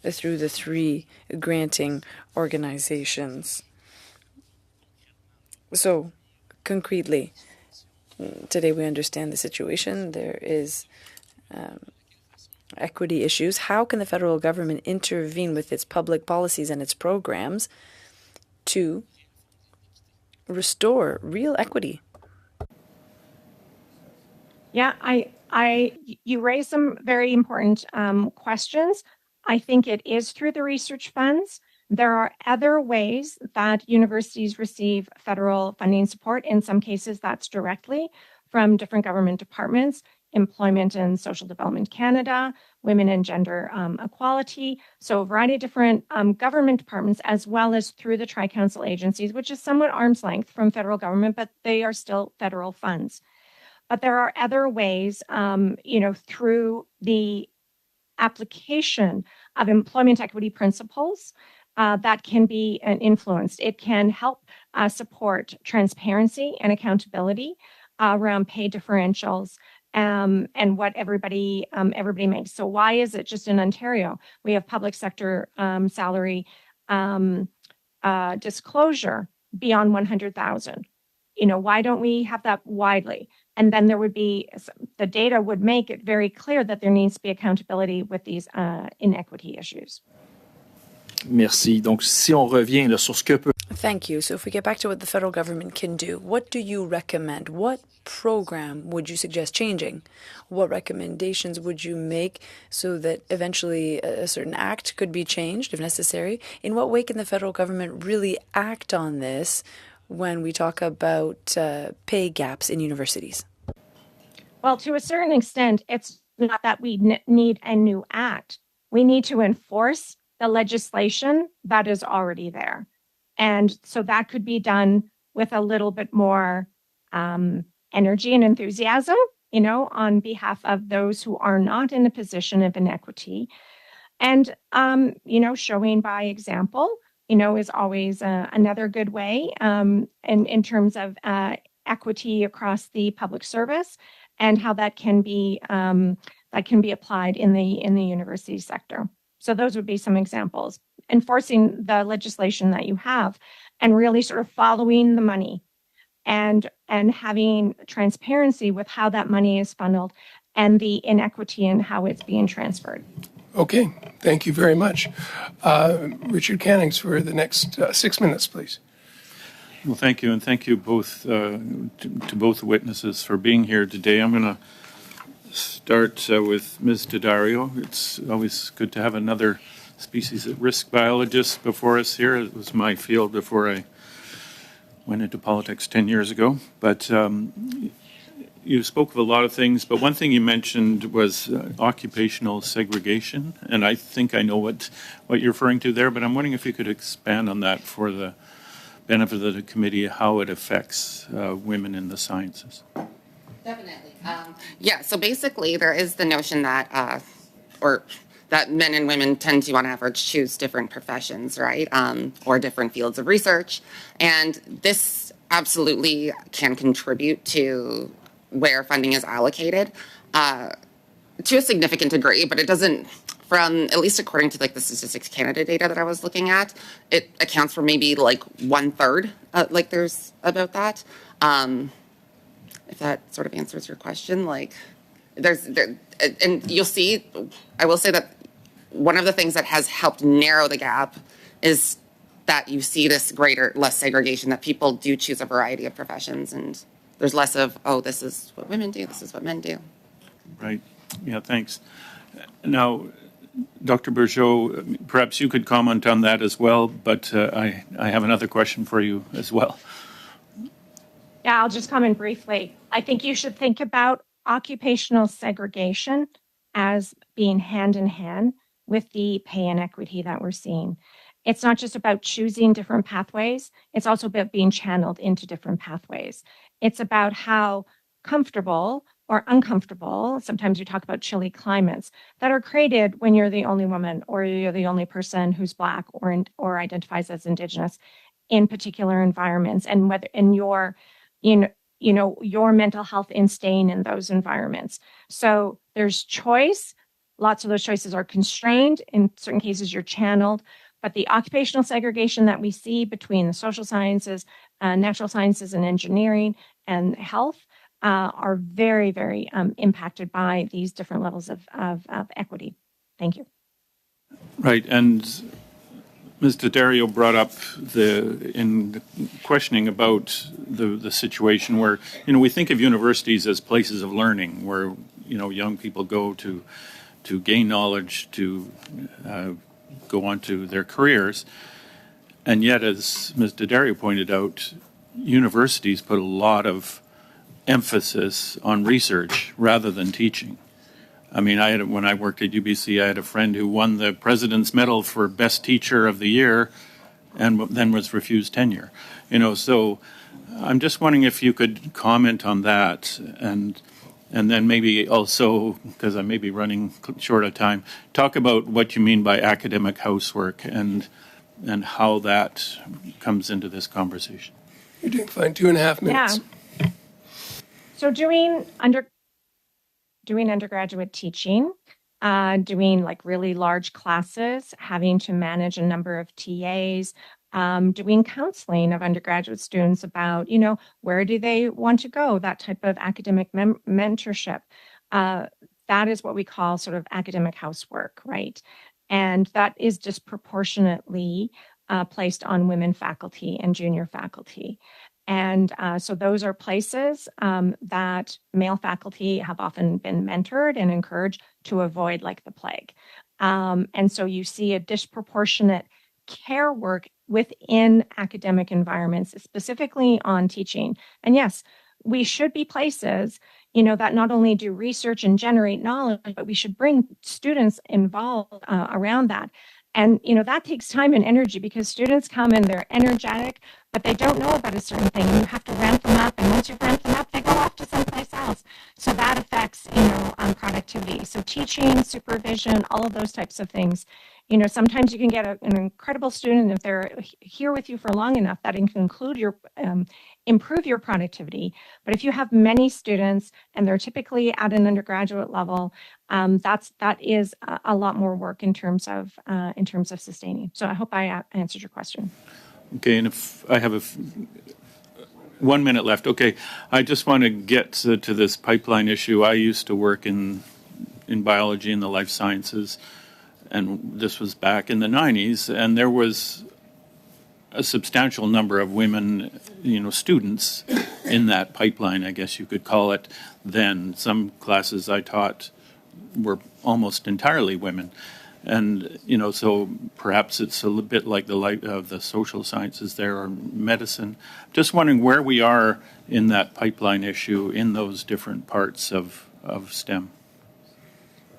through the 3 granting organizations. So concretely, today we understand the situation. There is equity issues. How can the federal government intervene with its public policies and its programs to restore real equity? Yeah, you raise some very important questions. I think it is through the research funds. There are other ways that universities receive federal funding support. In some cases, that's directly from different government departments, Employment and Social Development Canada, Women and Gender Equality. So a variety of different government departments, as well as through the tri-council agencies, which is somewhat arm's length from federal government, but they are still federal funds. But there are other ways, through the application of employment equity principles that can be influenced. It can help support transparency and accountability around pay differentials and what everybody makes. So why is it just in Ontario? We have public sector salary disclosure beyond 100,000. Why don't we have that widely? And then there would be, the data would make it very clear that there needs to be accountability with these inequity issues. Merci. Donc, si on revient là, sur ce que peut... Thank you. So if we get back to what the federal government can do, what do you recommend? What program would you suggest changing? What recommendations would you make so that eventually a certain act could be changed if necessary? In what way can the federal government really act on this when we talk about pay gaps in universities? Well, to a certain extent, it's not that we need a new act. We need to enforce the legislation that is already there. And so that could be done with a little bit more energy and enthusiasm, on behalf of those who are not in a position of inequity. And, showing by example, is always another good way in terms of equity across the public service and how that can be applied in the university sector. So those would be some examples. Enforcing the legislation that you have and really sort of following the money and having transparency with how that money is funneled and the inequity and how it's being transferred. Okay, thank you very much. Richard Cannings for the next 6 minutes, please. Well, thank you, and thank you both to both witnesses for being here today. I'm going to start with Ms. Daddario. It's always good to have another species at risk biologist before us here. It was my field before I went into politics 10 years ago. But you spoke of a lot of things, but one thing you mentioned was occupational segregation, and I think I know what you're referring to there, but I'm wondering if you could expand on that for the benefit of the committee, how it affects women in the sciences. Definitely. So basically there is the notion that, that men and women tend to, on average, choose different professions, right? Or different fields of research. And this absolutely can contribute to where funding is allocated to a significant degree, but it doesn't, from at least according to like the Statistics Canada data that I was looking at, it accounts for maybe like 1/3, like there's about that. If that sort of answers your question, like and you'll see, I will say that one of the things that has helped narrow the gap is that you see this less segregation, that people do choose a variety of professions, and there's less of, oh, this is what women do, this is what men do. Right. Yeah, thanks. Now, Dr. Bourgeau, perhaps you could comment on that as well, but I have another question for you as well. Yeah, I'll just comment briefly. I think you should think about occupational segregation as being hand in hand with the pay inequity that we're seeing. It's not just about choosing different pathways, it's also about being channeled into different pathways. It's about how comfortable or uncomfortable, sometimes we talk about chilly climates, that are created when you're the only woman or you're the only person who's Black or identifies as Indigenous in particular environments, and whether in your your mental health in staying in those environments. So there's choice. Lots of those choices are constrained. In certain cases, you're channeled. But the occupational segregation that we see between the social sciences, natural sciences, and engineering and health are very, very impacted by these different levels of equity. Thank you. Right, and Ms. Daddario brought up in questioning about the situation where, we think of universities as places of learning where, young people go to gain knowledge, to go on to their careers. And yet, as Ms. Daddario pointed out, universities put a lot of emphasis on research rather than teaching. I mean, when I worked at UBC, I had a friend who won the President's Medal for Best Teacher of the Year and then was refused tenure. So I'm just wondering if you could comment on that, and then maybe also, because I may be running short of time, talk about what you mean by academic housework and how that comes into this conversation. You're doing fine. 2.5 minutes. Yeah. So doing undergraduate teaching, doing like really large classes, having to manage a number of TAs, doing counseling of undergraduate students about, where do they want to go, that type of academic mentorship. That is what we call sort of academic housework, right? And that is disproportionately placed on women faculty and junior faculty. And so those are places that male faculty have often been mentored and encouraged to avoid like the plague. And so you see a disproportionate care work within academic environments, specifically on teaching. And yes, we should be places, that not only do research and generate knowledge, but we should bring students involved around that. And, that takes time and energy because students come and they're energetic, but they don't know about a certain thing. And you have to ramp them up. And once you ramp them up, they go off to someplace else. So that affects, productivity. So teaching, supervision, all of those types of things. Sometimes you can get an incredible student if they're here with you for long enough that it can improve your productivity. But if you have many students and they're typically at an undergraduate level, that is a lot more work in terms of sustaining. So I hope I answered your question. Okay, and if I have 1 minute left. Okay, I just want to get to this pipeline issue. I used to work in biology and the life sciences, and this was back in the 90s, and there was a substantial number of women, students in that pipeline, I guess you could call it. Then some classes I taught were almost entirely women. And, so perhaps it's a little bit like the light of the social sciences there or medicine. Just wondering where we are in that pipeline issue in those different parts of STEM.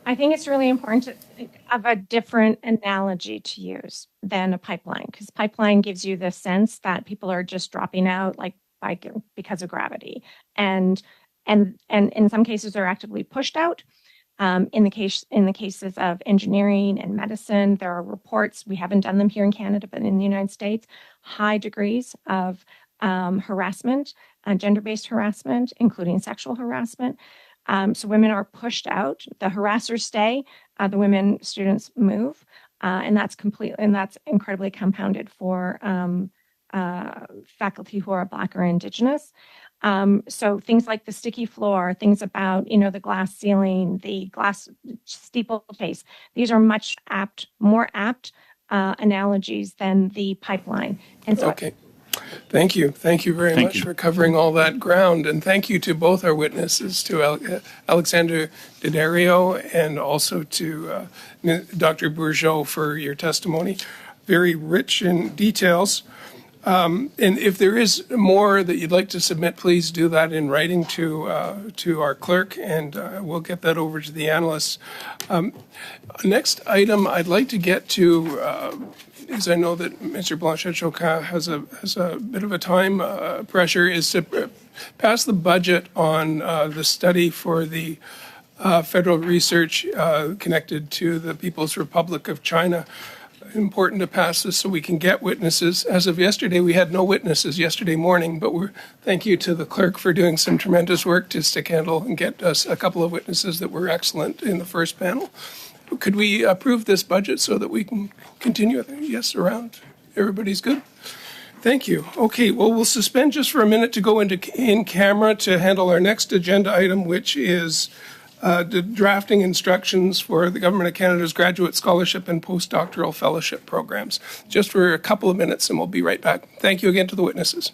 I think it's really important to think of a different analogy to use than a pipeline, because pipeline gives you the sense that people are just dropping out because of gravity. And in some cases they're actively pushed out. In the cases of engineering and medicine, there are reports, we haven't done them here in Canada, but in the United States, high degrees of harassment, gender-based harassment, including sexual harassment. So women are pushed out. The harassers stay. The women students move, and that's incredibly compounded for faculty who are Black or Indigenous. So things like the sticky floor, things about the glass ceiling, the glass steeplechase. These are much more apt analogies than the pipeline. And so okay. Thank you. Thank you very much for covering all that ground. And thank you to both our witnesses, to Alexander Daddario and also to Dr. Bourgeot for your testimony. Very rich in details. And if there is more that you'd like to submit, please do that in writing to our clerk, and we'll get that over to the analysts. Next item I'd like to get to is I know that Mr. Blanchet-Choquin has a bit of a time pressure, is to pass the budget on the study for the federal research connected to the People's Republic of China. Important to pass this so we can get witnesses. As of yesterday, we had no witnesses yesterday morning, but thank you to the clerk for doing some tremendous work to stick handle and get us a couple of witnesses that were excellent in the first panel. Could we approve this budget so that we can continue? Yes, around. Everybody's good? Thank you. Okay, well, we'll suspend just for a minute to go in camera to handle our next agenda item, which is the drafting instructions for the Government of Canada's graduate scholarship and postdoctoral fellowship programs. Just for a couple of minutes, and we'll be right back. Thank you again to the witnesses.